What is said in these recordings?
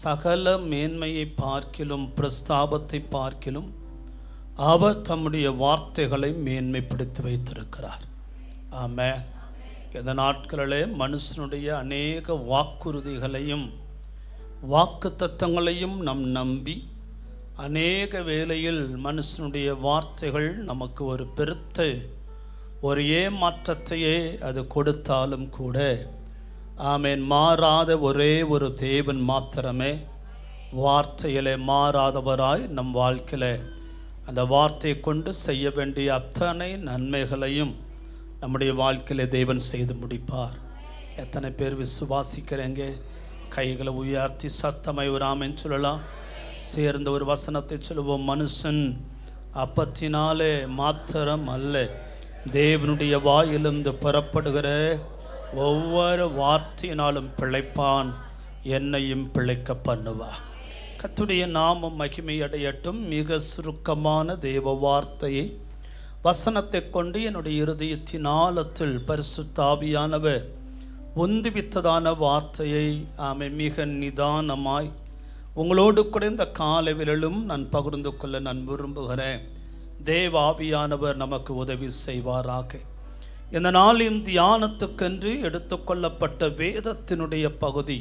சகல மேன்மையை பார்க்கிலும் பிரஸ்தாபத்தை பார்க்கிலும் அவர் தம்முடைய வார்த்தைகளை மேன்மைப்படுத்தி வைத்திருக்கிறார். ஆமென். இந்த நாட்களிலே மனுஷனுடைய அநேக வாக்குறுதிகளையும் வாக்குத்தத்தங்களையும் நம்பி அநேக வேளையில் மனுஷனுடைய வார்த்தைகள் நமக்கு ஒரு பெருத்த ஒரு ஏமாற்றத்தையே அது கொடுத்தாலும் கூட ஆமென், மாறாத ஒரே ஒரு தேவன் மாத்திரமே வார்த்தையிலே மாறாதவராய் நம் வாழ்க்கையில் அந்த வார்த்தையை கொண்டு செய்ய வேண்டிய அத்தனை நன்மைகளையும் நம்முடைய வாழ்க்கையிலே தேவன் செய்து முடிப்பார். எத்தனை பேர் விசுவாசிக்கிறேங்க? கைகளை உயர்த்தி சத்தமாய் ஒரு ஆமென் சொல்லலாம். சேர்ந்த ஒரு வசனத்தை சொல்லுவோம். மனுஷன் அப்பத்தினாலே மாத்திரம் அல்ல, தேவனுடைய வாயிலிருந்து புறப்படுகிற ஒவ்வொரு வார்த்தையினாலும் பிழைப்பான், என்னையும் பிழைக்க பண்ணுவா. கர்த்தருடைய நாமம் மகிமை அடையட்டும். மிக சுருக்கமான தேவ வார்த்தையை வசனத்தை கொண்டு என்னுடைய இருதயத்தின் ஆழத்தில் பரிசுத்த ஆவியானவர் ஒந்துவித்ததான வார்த்தையை மிக நிதானமாய் உங்களோடு கூட இந்த காலைவிலும் நான் பகிர்ந்து கொள்ள நான் விரும்புகிறேன். தேவ ஆவியானவர் நமக்கு உதவி செய்வாராக. இந்த நாளின் தியானத்துக்கென்று எடுத்துக்கொள்ளப்பட்ட வேதத்தினுடைய பகுதி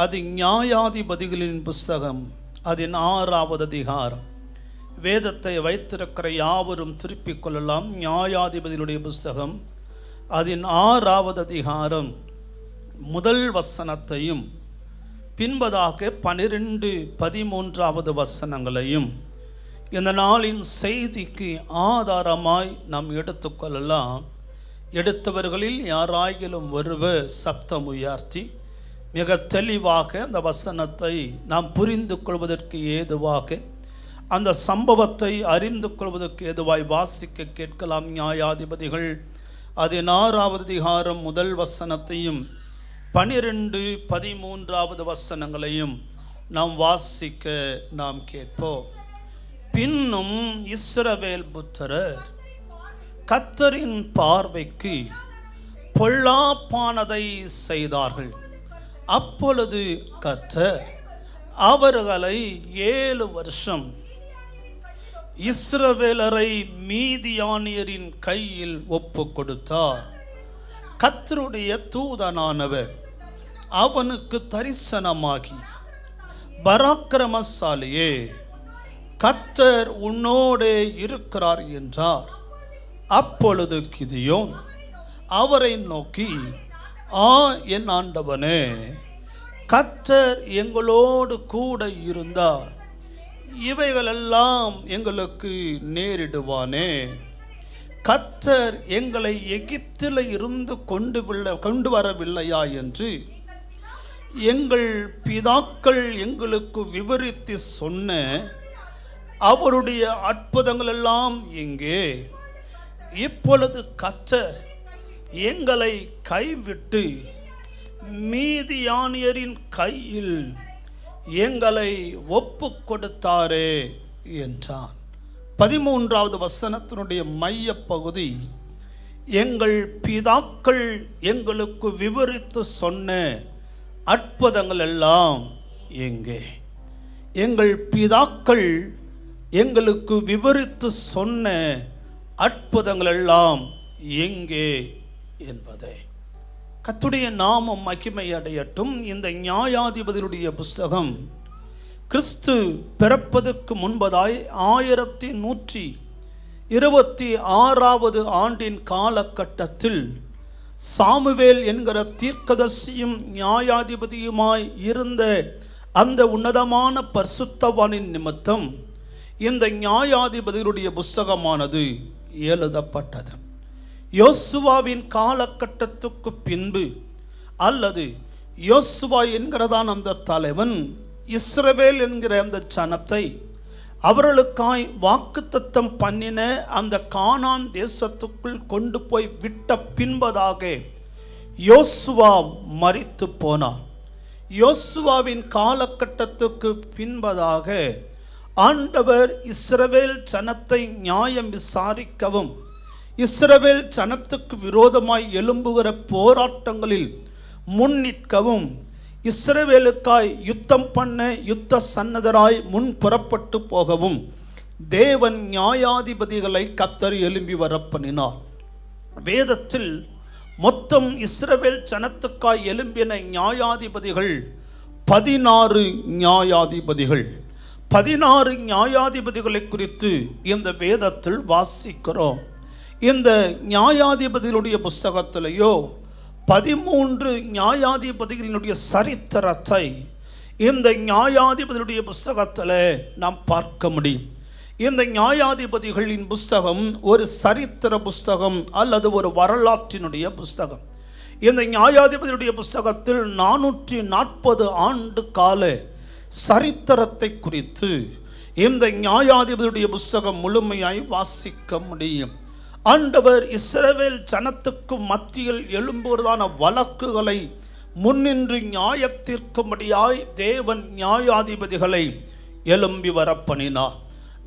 அது நியாயாதிபதிகளின் புஸ்தகம், அதன் 6வது அதிகாரம். வேதத்தை வைத்திருக்கிற யாவரும் திருப்பிக் கொள்ளலாம். நியாயாதிபதிகளுடைய புஸ்தகம் அதன் 6வது அதிகாரம் முதல் வசனத்தையும் பின்பதாக 12, 13வது வசனங்களையும் இந்த நாளின் செய்திக்கு ஆதாரமாய் நாம் எடுத்துக்கொள்ளலாம். எடுத்தவர்களில் யாராயிலும் ஒருவர் சப்தம் உயர்த்தி மிக தெளிவாக அந்த வசனத்தை நாம் புரிந்து கொள்வதற்கு ஏதுவாக, அந்த சம்பவத்தை அறிந்து கொள்வதற்கு ஏதுவாய் வாசிக்க கேட்கலாம். நியாயாதிபதிகள் அதன் 6வது அதிகாரம் முதல் வசனத்தையும் 12, 13வது வசனங்களையும் நாம் வாசிக்க நாம் கேட்போம். பின்னும் இஸ்ரவேல் புத்திரர் கர்த்தரின் பார்வைக்கு பொல்லாப்பானதை செய்தார்கள். அப்பொழுது கர்த்தர் அவர்களை 7 வருஷம் இஸ்ரவேலரை மீதியானியரின் கையில் ஒப்பு கொடுத்தார். கர்த்தருடைய தூதனானவர் அவனுக்கு தரிசனமாகி, பராக்கிரமசாலியே, கர்த்தர் உன்னோடே இருக்கிறார் என்றார். அப்பொழுது கிதியோன் அவரை நோக்கி, என் ஆண்டவனே, கர்த்தர் எங்களோடு கூட இருந்தார், இவைகளெல்லாம் எங்களுக்கு நேரிடுவானே. கர்த்தர் எங்களை எகிப்தில் இருந்து கொண்டு வரவில்லையா என்று எங்கள் பிதாக்கள் எங்களுக்கு விவரித்து சொன்ன அவருடைய அற்புதங்கள் எல்லாம் எங்கே? இப்பொழுது கர்த்தர் எங்களை கைவிட்டு மீதியானியரின் கையில் எங்களை ஒப்பு கொடுத்தாரே என்றான். 13வது வசனத்தினுடைய மைய பகுதி, எங்கள் பிதாக்கள் எங்களுக்கு விவரித்து சொன்ன அற்புதங்கள் எல்லாம் எங்கே? எங்கள் பிதாக்கள் எங்களுக்கு விவரித்து சொன்ன அற்புதங்கள் எல்லாம் எங்கே என்பதை. கர்த்தருடைய நாமம் மகிமை அடையட்டும். இந்த நியாயாதிபதியுடைய புஸ்தகம் கிறிஸ்து பிறப்பதற்கு முன்பதாய் 1126வது ஆண்டின் காலகட்டத்தில் சாமுவேல் என்கிற தீர்க்கதரிசியும் நியாயாதிபதியுமாய் இருந்த அந்த உன்னதமான பரிசுத்தவானின் நிமித்தம் இந்த நியாயாதிபதியுடைய புஸ்தகமானது எழுதப்பட்டது. யோசுவாவின் காலகட்டத்துக்கு பின்பு, அல்லது யோசுவா என்கிறதான் அந்த தலைவன் இஸ்ரவேல் என்கிற அந்த ஜனத்தை அவர்களுக்காய் வாக்குத்தத்தம் பண்ணின அந்த கானான் தேசத்துக்குள் கொண்டு போய் விட்ட பின்பதாக யோசுவா மரித்து போனார். யோசுவாவின் காலகட்டத்துக்கு பின்பதாக ஆண்டவர் இஸ்ரவேல் ஜனத்தை நியாயம் விசாரிக்கவும், இஸ்ரவேல் ஜனத்துக்கு விரோதமாய் எழும்புகிற போராட்டங்களில் முன்னிற்கவும் இஸ்ரவேலுக்காய் யுத்தம் பண்ண யுத்த சன்னதராய் முன் புறப்பட்டு போகவும் தேவன் நியாயாதிபதிகளை கர்த்தர் எழும்பி வரப்பண்ணினார். வேதத்தில் மொத்தம் இஸ்ரவேல் ஜனத்துக்காய் எழும்பின நியாயாதிபதிகள் 16 நியாயாதிபதிகள். 16 நியாயாதிபதிகளை குறித்து இந்த வேதத்தில் வாசிக்கிறோம். இந்த நியாயாதிபதிகளுடைய புஸ்தகத்திலேயோ 13 நியாயாதிபதிகளினுடைய சரித்திரத்தை இந்த நியாயாதிபதிகளுடைய புஸ்தகத்தில் நாம் பார்க்க முடியும். இந்த நியாயாதிபதிகளின் புஸ்தகம் ஒரு சரித்திர புஸ்தகம் அல்லது ஒரு வரலாற்றினுடைய புஸ்தகம். இந்த நியாயாதிபதியுடைய புஸ்தகத்தில் 440 ஆண்டு கால சரித்திரத்தை குறித்து இந்த நியாயாதிபதியுடைய புஸ்தகம் முழுமையாய் வாசிக்க முடியும். ஆண்டவர் இஸ்ரவேல் ஜனத்துக்கு மத்தியில் எழும்புவதான வழக்குகளை முன்னின்று நியாயத்தீர்க்கும்படியாய் தேவன் நியாயாதிபதிகளை எழும்பி வரப்பண்ணினார்.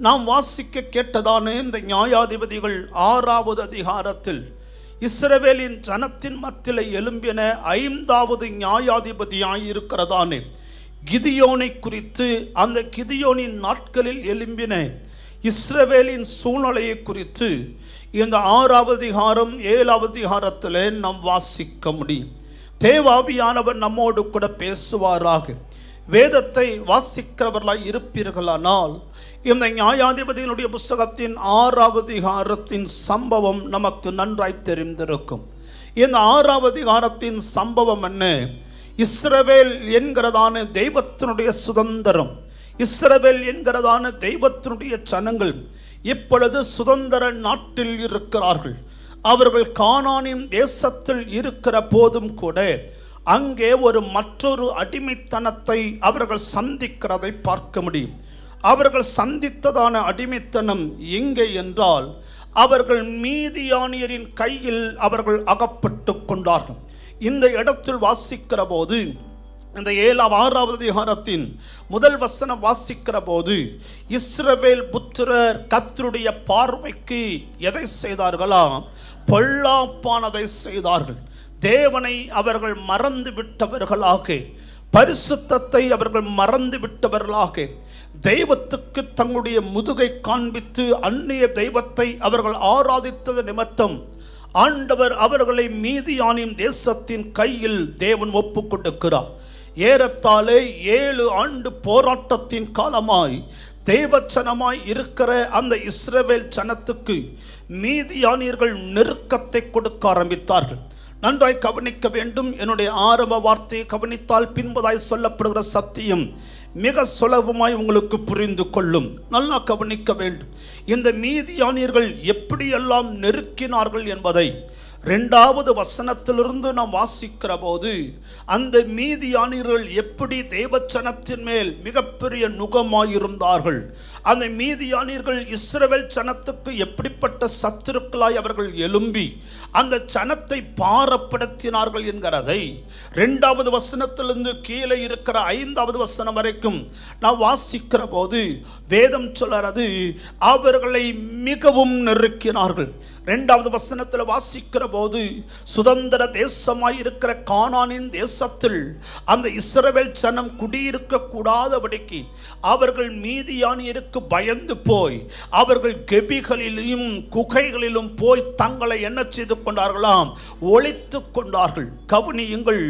நாம் வாசிக்க கேட்டதான இந்த நியாயாதிபதிகள் 6வது அதிகாரத்தில் இஸ்ரவேலின் ஜனத்தின் மத்தியில் எழும்பின 5வது நியாயாதிபதியாயிருக்கிறதானே கிதியோனை குறித்து, அந்த கிதியோனின் நாட்களில் எழும்பின இஸ்ரவேலின் சூழ்நிலையை குறித்து இந்த 6வது அதிகாரம் 7வது அதிகாரத்தில் நாம் வாசிக்க முடியும். தேவாவியானவர் நம்மோடு கூட பேசுவாராக. வேதத்தை வாசிக்கிறவர்களாய் இருப்பீர்களானால் இந்த நியாயாதிபதிகளுடைய புஸ்தகத்தின் 6வது அதிகாரத்தின் சம்பவம் நமக்கு நன்றாய் தெரிந்திருக்கும். இந்த 6வது அதிகாரத்தின் சம்பவம் என்ன? இஸ்ரவேல் என்கிறதான தெய்வத்தினுடைய சுதந்திரம், இஸ்ரவேல் என்கிறதான தெய்வத்தினுடைய ஜனங்கள் இப்பொழுது சுதந்திர நாட்டில் இருக்கிறார்கள். அவர்கள் கானானின் தேசத்தில் இருக்கிற போதும் கூட அங்கே ஒரு மற்றொரு அடிமைத்தனத்தை அவர்கள் சந்திக்கிறதை பார்க்க முடியும். அவர்கள் சந்தித்ததான அடிமைத்தனம் எங்கே என்றால், அவர்கள் மீதியானியரின் கையில் அவர்கள் அகப்பட்டு கொண்டார்கள். இந்த இடத்தில் வாசிக்கிற போது, இந்த 6வது அதிகாரத்தின் முதல் வசனம் வாசிக்கிற போது, இஸ்ரவேல் புத்திரர் கர்த்தருடைய பார்வைக்கு எதை செய்தார்களாம்? பொல்லாப்பானதை செய்தார்கள். தேவனை அவர்கள் மறந்து விட்டவர்களாக, பரிசுத்தத்தை அவர்கள் மறந்து விட்டவர்களாக, தெய்வத்துக்கு தங்களுடைய முதுகை காண்பித்து அந்நிய தெய்வத்தை அவர்கள் ஆராதித்தது நிமித்தம் ஆண்டவர் அவர்களை மீதியானின் தேசத்தின் கையில் தேவன் ஒப்பு கொடுக்கிறார். ஏறத்தாழ 7 ஆண்டு போராட்டத்தின் காலமாய் தெய்வச்சனமாய் இருக்கிற அந்த இஸ்ரவேல் ஜனத்துக்கு மீதியானியர்கள் நெருக்கத்தை கொடுக்க ஆரம்பித்தார்கள். நன்றாய் கவனிக்க வேண்டும். என்னுடைய ஆரம்ப வார்த்தையை கவனித்தால் பின்பதாய் சொல்லப்படுகிற சத்தியம் மிக சுலபமாய் உங்களுக்கு புரிந்து கொள்ளும். நல்லா கவனிக்க வேண்டும். இந்த மீதியானியர்கள் எப்படியெல்லாம் நெருக்கினார்கள் என்பதை 2வது வசனத்திலிருந்து நாம் வாசிக்கிற போது, அந்த மீதியானியர்கள் எப்படி தேவச்சனத்தின் மேல் மிகப்பெரிய நுகமாயிருந்தார்கள், அந்த மீதியானியர்கள் இஸ்ரவேல் ஜனத்துக்கு எப்படிப்பட்ட சத்துருக்களாய் அவர்கள் எழும்பி அந்த ஜனத்தை பாரப்படுத்தினார்கள் என்கிறதை 2வது வசனத்திலிருந்து கீழே இருக்கிற 5வது வசனம் வரைக்கும் நான் வாசிக்கிற போது வேதம் சொல்கிறது, அவர்களை மிகவும் நெருக்கினார்கள். 2வது வசனத்தில் வாசிக்கிற போது, சுதந்திர தேசமாய் இருக்கிற கானானின் தேசத்தில் அந்த இஸ்ரவேல் ஜனம் குடியிருக்க கூடாதபடிக்கு அவர்கள் மீதியானியருக்கு பயந்து போய் அவர்கள் கெபிகளிலும் குகைகளிலும் போய் தங்களை என்ன செய்து கொண்டார்களாம்? ஒளித்து கொண்டார்கள். கவனியுங்கள்,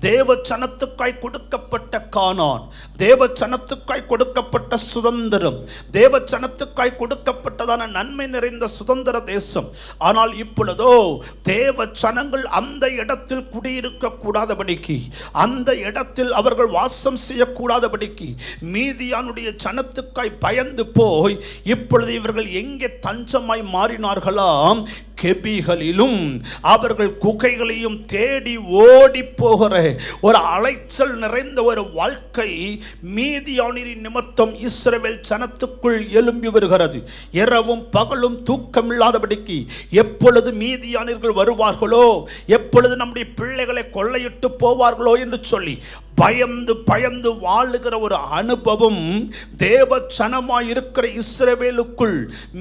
தேவ ஜனத்துக்காய் கொடுக்கப்பட்ட கானான், தேவ ஜனத்துக்காய் கொடுக்கப்பட்ட சுதந்திரம், தேவ ஜனத்துக்காய் கொடுக்கப்பட்டதான நன்மை நிறைந்த சுதந்திர தேசம். ஆனால் இப்பொழுதோ தேவ ஜனங்கள் அந்த இடத்தில் குடியிருக்க கூடாதபடிக்கு, அந்த இடத்தில் அவர்கள் வாசம் செய்யக்கூடாதபடிக்கு மீதியானுடைய ஜனத்துக்காய் பயந்து போய் இப்பொழுது இவர்கள் எங்கே தஞ்சமாய் மாறினார்களாம்? கெபிகளிலும் அவர்கள் குகைகளையும் தேடி ஓடி போகிற ஒரு அலைச்சல் நிறைந்த ஒரு வாழ்க்கை மீதியானியரின் நிமித்தம் இஸ்ரவேல் ஜனத்துக்குள் எழும்பி வருகிறது. இரவும் பகலும் தூக்கமில்லாதபடிக்கு எப்பொழுது மீதியானியர்கள் வருவார்களோ, எப்பொழுது நம்முடைய பிள்ளைகளை கொள்ளையிட்டு போவார்களோ என்று சொல்லி பயந்து பயந்து வாழுகிற ஒரு அனுபவம் தேவ ஜனமாய் இருக்கிற இஸ்ரவேலுக்குள்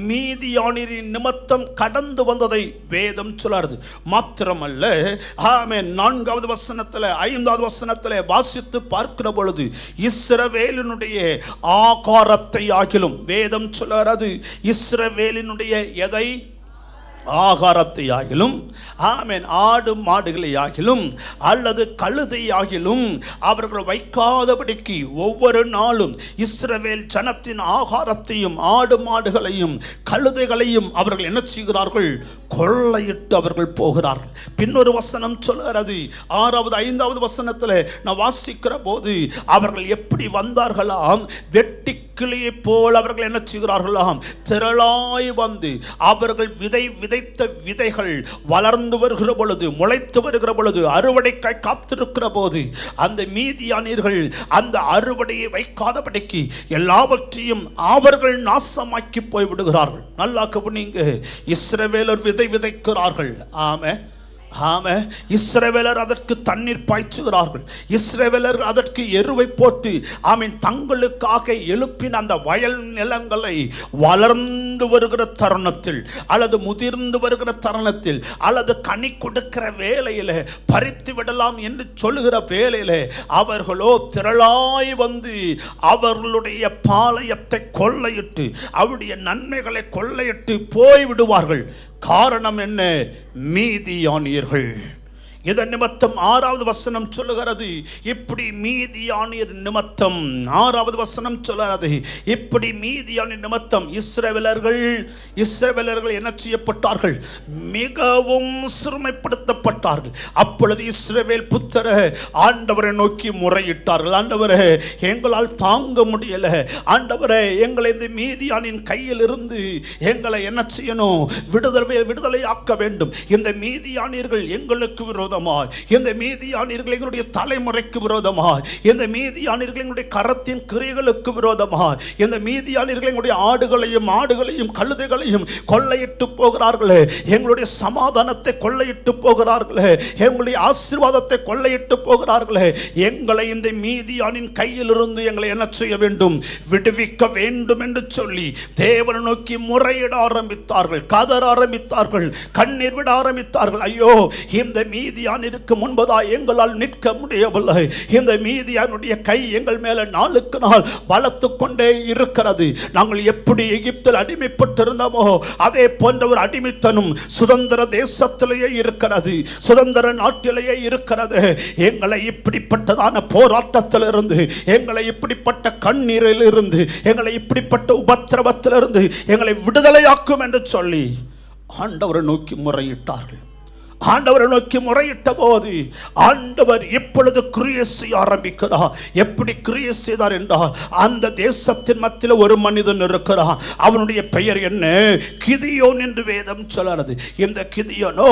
மீதியானியரின் நிமித்தம் கடந்து வந்ததை வேதம் சொல்லுகிறது. மாத்திரமல்ல, ஆமென், 4வது வசனத்தில் 5வது வசனத்தில் வாசித்து பார்க்கிற பொழுது இஸ்ரவேலினுடைய ஆகாரத்தை ஆகிலும் வேதம் சொல்லுகிறது. இஸ்ரவேலினுடைய எதை? ஆகாரத்தை ஆகிலும், ஆமென், ஆடு மாடுகளை ஆகிலும் அல்லது கழுதை ஆகிலும் அவர்கள் வைக்காதபடிக்கு ஒவ்வொரு நாளும் இஸ்ரவேல் ஜனத்தின் ஆகாரத்தையும் ஆடு மாடுகளையும் கழுதைகளையும் அவர்கள் என்ன செய்கிறார்கள்? கொள்ளையிட்டு அவர்கள் போகிறார்கள். பின்னொரு வசனம் சொல்கிறது, 6வது 5வது வசனத்தில் நான் வாசிக்கிற போது அவர்கள் எப்படி வந்தார்களாம்? வெட்டி கிளியை போல் அவர்கள் என்ன செய்கிறார்களாம்? திரளாய் வந்து அவர்கள் விதைத்த விதைகள் வளர்ந்து வருகிற பொழுது, முளைத்து வருகிற பொழுது, அறுவடைக்காய் காத்திருக்கிற போது அந்த மீதியானியர்கள் அந்த அறுவடையை வைக்காதபடிக்கு எல்லாவற்றையும் அவர்கள் நாசமாக்கி போய்விடுகிறார்கள். நல்லா கவனிங்க, இஸ்ரவேலர் விதை விதைக்கிறார்கள். ஆமே ஆமே, இஸ்ரவேலர் அதற்கு தண்ணீர் பாய்ச்சுகிறார்கள். இஸ்ரவேலர் அதற்கு எருவை போட்டு ஆமீன் தங்களுக்காக எழுப்பின அந்த வயல் நிலங்களை வளர்ந்து வருகிற தருணத்தில் அல்லது முதிர்ந்து வருகிற தருணத்தில் அல்லது கனி கொடுக்கிற வேளையில் பறித்து விடலாம் என்று சொல்லுகிற வேளையில் அவர்களோ திரளாய் வந்து அவர்களுடைய பாளையத்தை கொள்ளையிட்டு அவருடைய நன்மைகளை கொள்ளையிட்டு போய்விடுவார்கள். காரணம் என்ன? மீதியானியர்கள். இதன் நிமித்தம் 6வது வசனம் சொல்லுகிறது, இப்படி மீதியானியர் நிமித்தம் 6வது வசனம் சொல்லுகிறது, இப்படி மீதியானியர் நிமித்தம் இஸ்ரவேலர்கள் என்ன செய்யப்பட்டார்கள்? மிகவும் சிறுமைப்படுத்தப்பட்டார்கள். அப்பொழுது இஸ்ரவேல் புத்திர ஆண்டவரை நோக்கி முறையிட்டார்கள். ஆண்டவரே, எங்களால் தாங்க முடியல. ஆண்டவரே, எங்களை இந்த மீதியானின் கையில் இருந்து எங்களை என்ன செய்யணும்? விடுதலை ஆக்க வேண்டும். இந்த மீதியானியர்கள் எங்களுக்கு விரோதம், இந்த மீதியானியர்கள் எங்களுடைய தலைமுறைக்கு விரோதமாய், இந்த மீதியானியர்கள் எங்களுடைய கரத்தின் கிரியைகளுக்கு விரோதமாய், இந்த மீதியானியர்கள் எங்களுடைய ஆடுகளையும் கழுதைகளையும் கொள்ளையிட்டு போகிறார்களே, எங்களுடைய சமாதானத்தை கொள்ளையிட்டு போகிறார்களே, எங்களுடைய ஆசீர்வாதத்தை கொள்ளையிட்டு போகிறார்களே, எங்களை இந்த மீதியானின் கையிலிருந்து எங்களை என்ன செய்ய வேண்டும்? விடுவிக்க வேண்டும் என்று சொல்லி தேவனை நோக்கி முறையிட ஆரம்பித்தார்கள், கதற ஆரம்பித்தார்கள், கண்ணீர் விட ஆரம்பித்தார்கள். ஐயோ, இந்த மீதியானிற்கு முன்பதாக எங்களால் நிற்க முடியவில்லை. இந்த மீதியானுடைய கை எங்கள் மேல நாளுக்கு நாள் பலத்து கொண்டே இருக்கிறது. நாங்கள் எப்படி எகிப்தில் அடிமைப்பட்டிருந்தோமோ அதே போன்ற ஒரு அடிமைத்தனம் சுதந்திர தேசத்திலேயே இருக்கிறது, சுதந்திர நாட்டிலேயே இருக்கிறது. எங்களை இப்படிப்பட்டதான போராட்டத்திலிருந்து, எங்களை இப்படிப்பட்ட கண்ணீரில் இருந்து, எங்களை இப்படிப்பட்ட உபத்திரவத்திலிருந்து எங்களை விடுதலையாக்கும் என்று சொல்லி ஆண்டவரை நோக்கி முறையிட்டார்கள். ஆண்டவரை நோக்கி முறையிட்ட போது ஆண்டவர் எப்பொழுது கிரியை செய்ய ஆரம்பிக்கிறார்? எப்படி கிரியை செய்தார் என்றால், அந்த தேசத்தின் மத்தியில் ஒரு மனிதன் இருக்கிறான். அவனுடைய பெயர் என்ன? கிதியோன் என்று வேதம் சொல்லுகிறது. இந்த கிதியோனோ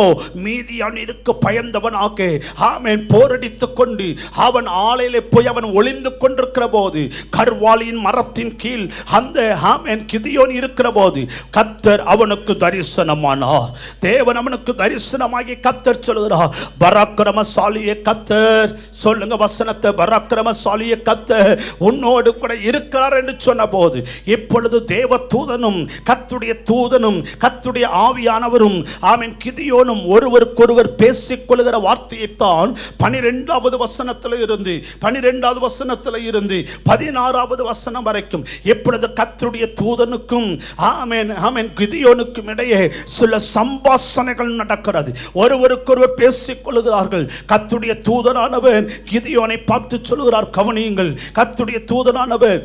மீதியானிற்கு பயந்தவனாக ஆமென் போரடித்துக் கொண்டு அவன் ஆலையிலே போய் அவன் ஒளிந்து கொண்டிருக்கிற போது, கர்வாலியின் மரத்தின் கீழ் அந்த ஆமென் கிதியோன் இருக்கிற போது கர்த்தர் அவனுக்கு தரிசனமானார். தேவன் அவனுக்கு தரிசனமாகி கர்த்தர் சொல்லுகிறார், பராக்கிரமசாலியே கர்த்தர், சொல்லுங்க வசனத்தை, பராக்கிரமசாலியே கர்த்தர் உன்னோடு கூட இருக்கிறார் என்று சொன்ன போது, இப்பொழுது தேவ தூதனும் கர்த்தருடைய தூதனும் கர்த்தருடைய ஆவியானவரும் ஆமென் கிதியோனும் ஒருவருக்கொருவர் பேசிக் கொள்கிற வார்த்தையைத்தான் 12வது வசனத்தில் இருந்து 16வது வசனம் வரைக்கும் இப்பொழுது கர்த்தருடைய தூதனுக்கும் ஆமென் கிதியோனுக்கும் இடையே சில சம்பாஷணைகள் நடக்கிறது. ஒருவருக்கொருவர் பேசிக் கொள்கிறார்கள். கர்த்தருடைய தூதனானவர் கிதியோனை பார்த்து சொல்கிறார், கவனியுங்கள். கர்த்தருடைய தூதனானவர்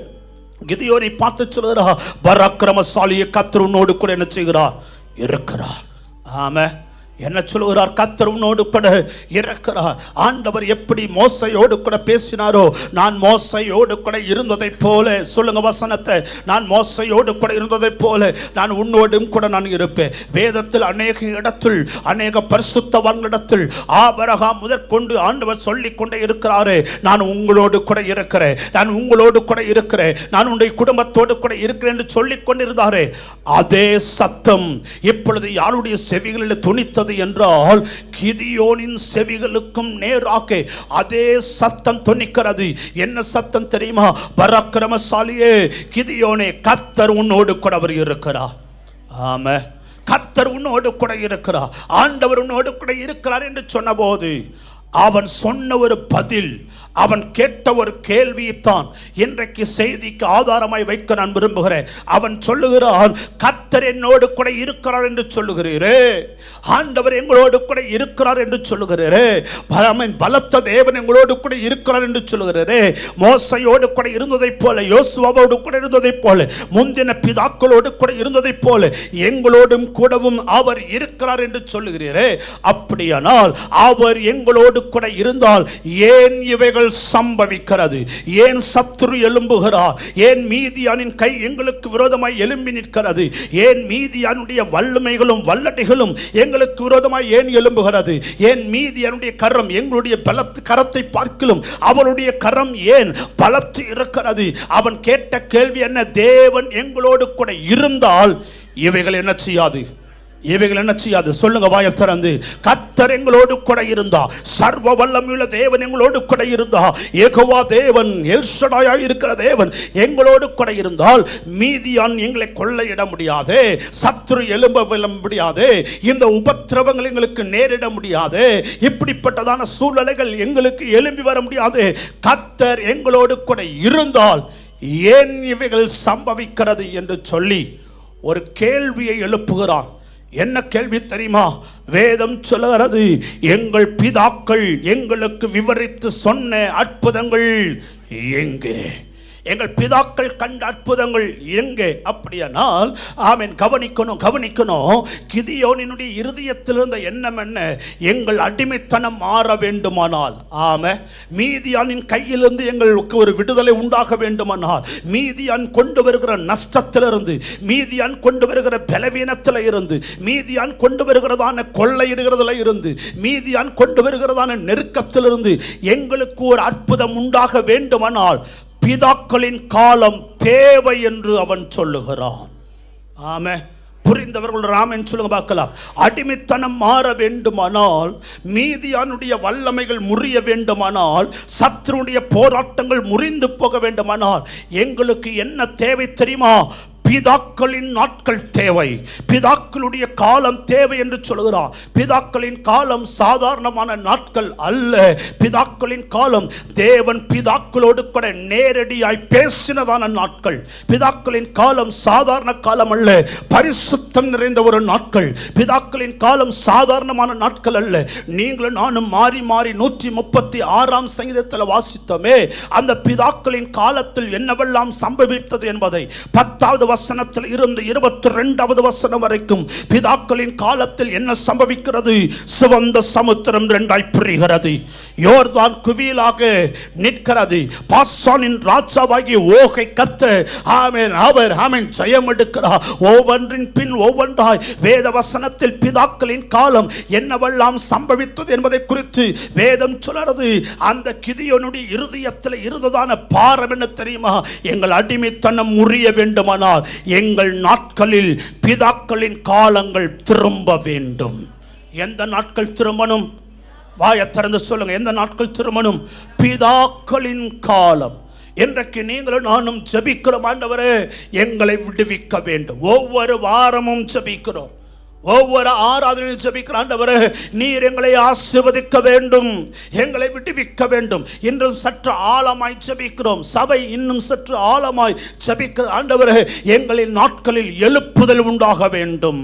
கிதியோனை பார்த்து சொல்கிறார், பராக்கிரமசாலியை கர்த்தர் உன்னோடு கூட என்ன செய்கிறார்? இருக்கிறார். ஆமே, என்ன சொல்லுகிறார்? கர்த்தர் உன்னோடு கூட இருக்கிறார். ஆண்டவர் எப்படி மோசையோடு கூட பேசினாரோ, நான் மோசையோடு கூட இருந்ததை போல, சொல்லுங்க வசனத்தை, நான் மோசையோடு கூட இருந்ததை போல நான் உன்னோடும் கூட நான் இருப்பேன். வேதத்தில் அநேக இடத்தில், அநேக பரிசுத்தவான்களிடத்தில் ஆபிரகாம் முதற்கொண்டு ஆண்டவர் சொல்லிக் கொண்டே இருக்கிறாரே, நான் உங்களோடு கூட இருக்கிறேன், நான் உங்களோடு கூட இருக்கிறேன், நான் உன்னுடைய குடும்பத்தோடு கூட இருக்கிறேன் என்று சொல்லிக் கொண்டிருந்தாரே, அதே சத்தம் இப்பொழுது யாருடைய செவிகளில் துணித்தது கேட்டது என்றால் கிதியோனின் செவிகளுக்கும் நேராக அதே சத்தம் தொனிக்கிறது. என்ன சத்தம் தெரியுமா? பராக்கிரமசாலியே கிதியோனே, கர்த்தர் உன்னோடு கூட அவர் இருக்கிறார். ஆமா, கர்த்தர் உன்னோடு கூட இருக்கிறார், ஆண்டவர் உன்னோடு கூட இருக்கிறார் என்று சொன்னபோது அவன் சொன்ன ஒரு பதில், அவன் கேட்ட ஒரு கேள்வியைத்தான் இன்றைக்கு செய்திக்கு ஆதாரமாய் வைக்க நான் விரும்புகிறேன். அவன் சொல்லுகிறான், கர்த்தர் என்னோடு கூட இருக்கிறார் என்று சொல்லுகிறீரே, ஆண்டவர் எங்களோடு கூட இருக்கிறார் என்று சொல்லுகிறீரே, பலத்த தேவன் எங்களோடு கூட இருக்கிறார் என்று சொல்லுகிறீரே, மோசையோடு கூட இருந்ததைப் போல, யோசுவாவோடு கூட இருந்ததைப் போல, முந்தின பிதாக்களோடு கூட இருந்ததைப் போல எங்களோடும் கூடவும் அவர் இருக்கிறார் என்று சொல்லுகிறீரே, அப்படியானால் அவர் எங்களோடு கூட இருந்தால் ஏன் இவைகள் சம்பவிக்கிறது? ஏன் சத்துரு எழும்புகிறார்? ஏன் மீதியானின் கை எங்களுக்கு விரோதமாய் எழும்பி நிற்கிறது? ஏன் மீதியானுடைய வல்லமைகளும் வல்லடைகளும் எங்களுக்கு விரோதமாய் ஏன் எழும்புகிறது? ஏன் மீதியானுடைய கரம் எங்களுடைய பலத்து கரத்தை பார்க்கலும் அவளுடைய கரம் ஏன் பலத்து இருக்கிறது? அவன் கேட்ட கேள்வி என்ன? தேவன் எங்களோடு கூட இருந்தால் இவைகள் என்ன செய்யாது? இவைகள் என்ன செய்யாது? சொல்லுங்க வாயை திறந்து. கர்த்தர் எங்களோடு கூட இருந்தா, சர்வ வல்லமையுள்ள தேவன் எங்களோடு கூட இருந்தா, யெகோவா தேவன், எல்ஷடாய் இருக்கிற தேவன் எங்களோடு கூட இருந்தால் மீதியான் எங்களை கொள்ளையிட முடியாது, சத்துரு எழும்ப முடியாது, இந்த உபத்திரவங்கள் எங்களுக்கு நேரிட முடியாது, இப்படிப்பட்டதான சூழ்நிலைகள் எங்களுக்கு எழும்பி வர முடியாது. கர்த்தர் எங்களோடு கூட இருந்தால் ஏன் இவைகள் சம்பவிக்கிறது என்று சொல்லி ஒரு கேள்வியை எழுப்புகிறான். என்ன கேள்வி தெரியுமா? வேதம் சொல்லுகிறது, எங்கள் பிதாக்கள் எங்களுக்கு விவரித்து சொன்ன அற்புதங்கள் எங்கே? எங்கள் பிதாக்கள் கண்ட அற்புதங்கள் எங்கே? அப்படியானால் ஆமென், கவனிக்கணும். கிதியோனினுடைய இருதயத்தில் இருந்த எண்ணம் என்ன? எங்கள் அடிமைத்தனம் மாற வேண்டுமானால், ஆமே, மீதியானின் கையிலிருந்து எங்களுக்கு ஒரு விடுதலை உண்டாக வேண்டுமானால், மீதியான் கொண்டு வருகிற நஷ்டத்திலிருந்து, மீதியான் கொண்டு வருகிற பலவீனத்தில் இருந்து, மீதியான் கொண்டு வருகிறதான கொள்ளையிடுகிறதுல இருந்து, மீதியான் கொண்டு வருகிறதான நெருக்கத்திலிருந்து எங்களுக்கு ஒரு அற்புதம் உண்டாக வேண்டுமானால் பிதாக்களின் காலம் தேவை என்று அவன் சொல்லுகிறான். ஆமே, புரிந்தவர்கள் ராமன் சொல்லுங்க பார்க்கலாம். அடிமைத்தனம் மாற வேண்டுமானால், மீதியானுடைய வல்லமைகள் முறிய வேண்டுமானால், சத்துருடைய போராட்டங்கள் முறிந்து போக வேண்டுமானால் எங்களுக்கு என்ன தேவை தெரியுமா? பிதாக்களின் நாட்கள் தேவை, பிதாக்களுடைய காலம் தேவை என்று சொல்கிறார். பிதாக்களின் காலம் சாதாரணமான நாட்கள் அல்ல. பிதாக்களின் காலம் தேவன் பிதாக்களோடு கூட நேரடியாய் பேசினதான நாட்கள். பிதாக்களின் காலம் சாதாரண காலம் அல்ல, பரிசுத்தம் நிறைந்த ஒரு நாட்கள். பிதாக்களின் காலம் சாதாரணமான நாட்கள் அல்ல. நீங்களும் நானும் மாறி மாறி 136ஆம் சங்கீதத்தில் வாசித்தோமே, அந்த பிதாக்களின் காலத்தில் என்னவெல்லாம் சம்பவித்தது என்பதை 10வது வசனத்தில் இருந்து 22வது வசனம் வரைக்கும் பிதாக்களின் காலத்தில் என்ன சம்பவிக்கிறது? சிவந்த சமுத்திரம் இரண்டாய் பிரிகிறது, யோர்தான் குவியலாக நிற்கிறது, பாசானின் ராஜாவாகிய ஓகை கத்த ஆமென் அவர் ஆமென் ஜெயம் எடுக்கிறார். ஒவ்வொன்றின் பின் ஒவ்வொன்றாய் வேத வசனத்தில் பிதாக்களின் காலம் என்னவெல்லாம் சம்பவித்தது என்பதை குறித்து வேதம் சொல்கிறது. அந்த கிதியோனுடைய இருதயத்தில் இருந்ததான பாரம் என்ன தெரியுமா? எங்கள் அடிமைத்தனம் முறிய வேண்டுமானால் எங்கள் நாட்களில் பிதாக்களின் காலங்கள் திரும்ப வேண்டும். எந்த நாட்கள் திரும்பணும்? வாயை திறந்து சொல்லுங்க. எந்த நாட்கள் திரும்பணும்? பிதாக்களின் காலம். இன்றைக்கு நீங்களும் நானும் ஜெபிக்கிறோம், ஆண்டவரே எங்களை விடுவிக்க வேண்டும். ஒவ்வொரு வாரமும் ஜெபிக்கிறோம், ஒவ்வொரு ஆராதனையும் ஜெபிக்கிற ஆண்டவரே நீர் எங்களை ஆசீர்வதிக்க வேண்டும், எங்களை விடுவிக்க வேண்டும். இன்று சற்று ஆழமாய் ஜெபிக்கிறோம், சபை இன்னும் சற்று ஆழமாய் ஜெபிக்கிற ஆண்டவரே எங்களின் நாட்களில் எழுப்புதல் உண்டாக வேண்டும்.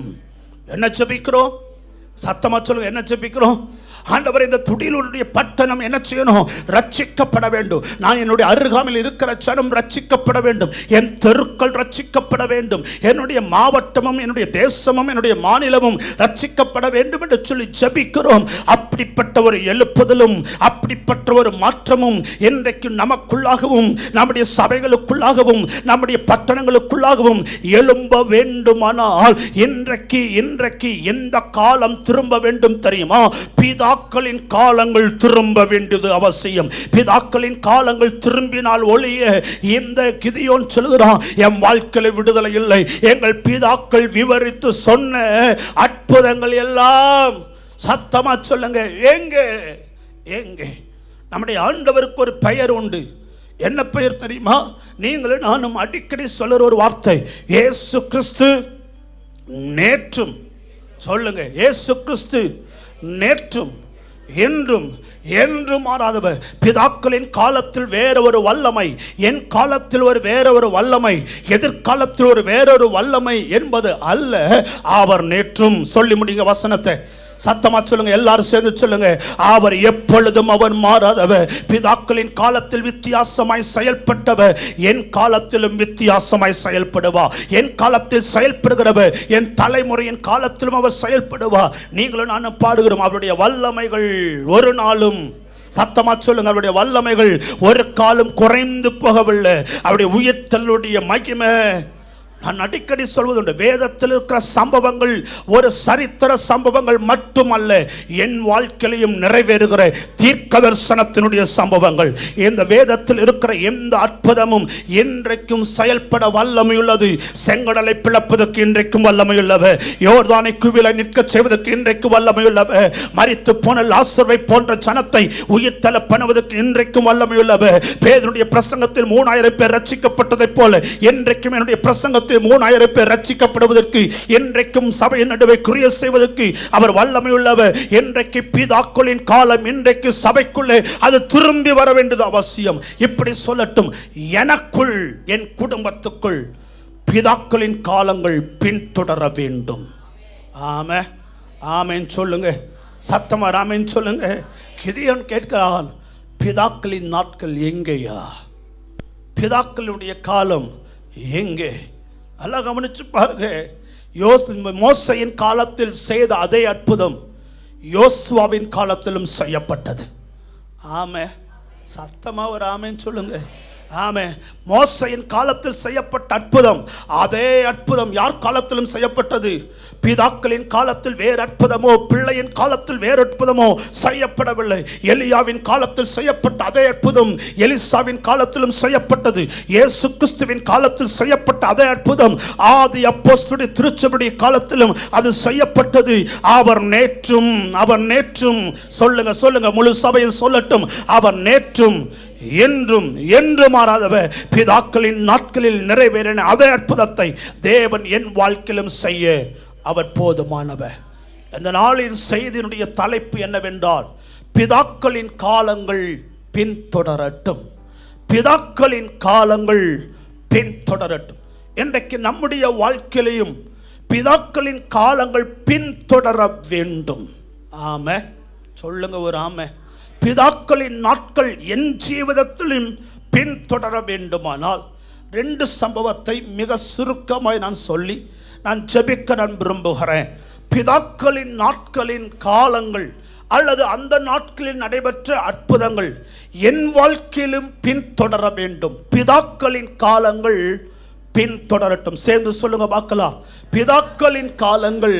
என்ன ஜெபிக்கிறோம்? சத்தமா சொல்லுங்க. என்ன ஜெபிக்கிறோம்? ஆண்டவர் இந்த துடிலூருடைய பட்டணம் என்ன செய்யணும்? ரட்சிக்கப்பட வேண்டும். நான் என்னுடைய அருகாமையில் இருக்கிற ஜனம் ரட்சிக்கப்பட வேண்டும், என் தெருக்கள் ரட்சிக்கப்பட வேண்டும், என்னுடைய மாவட்டமும் என்னுடைய தேசமும் என்னுடைய மாநிலமும் ரட்சிக்கப்பட வேண்டும் என்று சொல்லி ஜெபிக்கிறோம். அப்படிப்பட்ட ஒரு எழுப்புதலும் அப்படிப்பட்ட ஒரு மாற்றமும் இன்றைக்கு நமக்குள்ளாகவும் நம்முடைய சபைகளுக்குள்ளாகவும் நம்முடைய பட்டணங்களுக்குள்ளாகவும் எழும்ப வேண்டுமானால் இன்றைக்கு எந்த காலம் திரும்ப வேண்டும் தெரியுமா? பிதாக்களின் காலங்கள் திரும்ப வேண்டியது அவசியம். பிதாக்களின் காலங்கள் திரும்பினால் ஒழிய இந்த கிதியோன் சொல்கிறான், என் வாழ்க்கையில் விடுதலை இல்லை. எங்கள் பிதாக்கள் விவரித்து சொன்ன அற்புதங்கள் எல்லாம் சத்தமா சொல்லுங்க, எங்கே எங்கே? நம்முடைய ஆண்டவருக்கு ஒரு பெயர் உண்டு. என்ன பெயர் தெரியுமா? நீங்களும் நானும் அடிக்கடி சொல்லுற ஒரு வார்த்தை, இயேசு கிறிஸ்து நேற்றும். சொல்லுங்க, இயேசு கிறிஸ்து நேற்றும் என்றும் என்றும் மாறாதவர். பிதாக்களின் காலத்தில் வேற ஒரு வல்லமை, என் காலத்தில் ஒரு வேற ஒரு வல்லமை, எதிர்காலத்தில் ஒரு வேறொரு வல்லமை என்பது அல்ல. அவர் நேற்றும். சொல்லி முடிங்க வசனத்தை சத்தமா சொல்லுங்க, எல்லாரும் சேர்ந்து சொல்லுங்க. அவர் எப்பொழுதும் அவர் மாறாதவர். பிதாக்களின் காலத்தில் வித்தியாசமாய் செயல்பட்டவர் என் காலத்திலும் வித்தியாசமாய் செயல்படுவார். என் காலத்தில் செயல்படுகிறவர் என் தலைமுறையின் காலத்திலும் அவர் செயல்படுவார். நீங்களும் நானும் பாடுகிறோம், அவருடைய வல்லமைகள் ஒரு நாளும், சத்தமா சொல்லுங்க, அவருடைய வல்லமைகள் ஒரு காலம் குறைந்து போகவில்லை. அவருடைய உயிர்த்தலுடைய மகிமை நான் அடிக்கடி சொல்வதுண்டு. வேதத்தில் இருக்கிற சம்பவங்கள் ஒரு சரித்திர சம்பவங்கள் மட்டுமல்ல, என் வாழ்க்கையிலும் நிறைவேறுகிற தீர்க்க தரிசனத்தினுடைய சம்பவங்கள். இந்த வேதத்தில் இருக்கிற எந்த அற்புதமும் இன்றைக்கும் செயல்பட வல்லமையுள்ளது. செங்கடலை பிளப்பதற்கு இன்றைக்கும் வல்லமையுள்ளவர். யோர்தானை குவிலை நிற்க செய்வதற்கு இன்றைக்கும் வல்லமையுள்ளவர். மரித்து போன லாசருவை போன்ற ஜனத்தை உயிர் தள்ள பண்ணுவதற்கு இன்றைக்கும் வல்லமையுள்ளவர். பேதுருடைய பிரசங்கத்தில் 3000 பேர் ரட்சிக்கப்பட்டதை போல இன்றைக்கும் என்னுடைய பிரசங்கத்தில் 3000 பேர் ரட்சிக்கப்படுவதற்கு, இன்றைக்கும் சபையின் நடுவே கிரியை செய்வதற்கு அவர் வல்லமையுள்ளவர். இன்றைக்கு பிதாக்களின் காலம், இன்றைக்கு சபைக்குள்ளே அது திரும்பி வர வேண்டியது அவசியம். இப்படி சொல்லட்டும், எனக்குள் என் குடும்பத்துக்குள் பிதாக்களின் காலங்கள் பின்தொடர வேண்டும். ஆமே ஆமேன் சொல்லுங்க, சத்தமா ஆமேன் சொல்லுங்க. கிதியோன் கேட்கிறான், பிதாக்களின் நாட்கள் எங்கேயா? பிதாக்களுடைய காலம் எங்கே? நல்லா கவனிச்சு பாருங்க. மோசையின் காலத்தில் செய்த அதே அற்புதம் யோசுவாவின் காலத்திலும் செய்யப்பட்டது. ஆமே, சத்தமா ஒரு ஆமேன்னு சொல்லுங்க. ஆமே, மோசையின் காலத்தில் செய்யப்பட்ட அற்புதம், அதே அற்புதம் யார் காலத்திலும் செய்யப்பட்டது? பிதாக்களின் காலத்தில் வேறு அற்புதமோ, பிள்ளையின் காலத்தில் வேறு அற்புதமோ செய்யப்படவில்லை. எலியாவின் காலத்தில் செய்யப்பட்ட அதே அற்புதம் எலிசாவின் காலத்திலும் செய்யப்பட்டது. இயேசு கிறிஸ்துவின் காலத்தில் செய்யப்பட்ட அதே அற்புதம் ஆதி அப்போஸ்தலருடைய திருச்சபையுடைய காலத்திலும் அது செய்யப்பட்டது. அவர் நேற்றும் சொல்லுங்க சொல்லுங்க, முழு சபையில் சொல்லட்டும், அவர் நேற்றும் என்றும் என்று மாறாதவர். பிதாக்களின் நாட்களில் நிறைவேறின அதே அற்புதத்தை தேவன் என் வாழ்க்கையிலும் செய்ய அவர் போதுமானவர். இந்த நாளின் செய்தியினுடைய தலைப்பு என்னவென்றால், பிதாக்களின் காலங்கள் பின்தொடரட்டும். பிதாக்களின் காலங்கள் பின்தொடரட்டும். இன்றைக்கு நம்முடைய வாழ்க்கையிலையும் பிதாக்களின் காலங்கள் பின்தொடர வேண்டும். ஆமே சொல்லுங்க ஒரு ஆமே. பிதாக்களின் நாட்கள் என் ஜீவிதத்திலும் பின்தொடர வேண்டுமானால் 2 சம்பவத்தை மிக சுருக்கமாய் நான் சொல்லி நான் ஜெபிக்க நான் விரும்புகிறேன். பிதாக்களின் நாட்களின் காலங்கள் அல்லது அந்த நாட்களில் நடைபெற்ற அற்புதங்கள் என் வாழ்க்கையிலும் பின்தொடர வேண்டும். பிதாக்களின் காலங்கள் பின்தொடரட்டும். சேர்ந்து சொல்லுங்க பார்க்கலாம். பிதாக்களின் காலங்கள்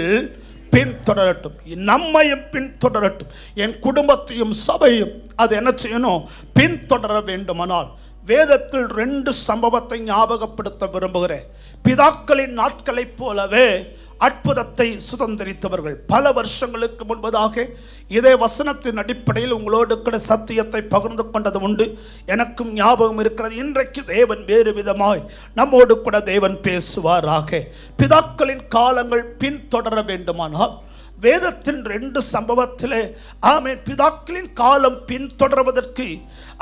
பின்தொடரட்டும், நம்மையும் பின்தொடரட்டும், என் குடும்பத்தையும் சபையும் அது என்ன செய்யணும்? பின்தொடர வேண்டுமானால் வேதத்தில் 2 சம்பவத்தை ஞாபகப்படுத்த விரும்புகிறேன். பிதாக்களின் நாட்களைப் போலவே அற்புதத்தை சுதந்திரித்தவர்கள். பல வருஷங்களுக்கு முன்பதாக இதே வசனத்தின் அடிப்படையில் உங்களோடு கூட சத்தியத்தை பகிர்ந்து கொண்டது உண்டு. எனக்கும் ஞாபகம் இருக்கிறது. இன்றைக்கு தேவன் வேறு விதமாய் நம்மோடு கூட தேவன் பேசுவாராக. பிதாக்களின் காலங்கள் பின்தொடர வேண்டுமானால் வேதத்தின் 2 சம்பவத்திலே ஆமென், பிதாக்களின் காலம் பின்தொடர்வதற்கு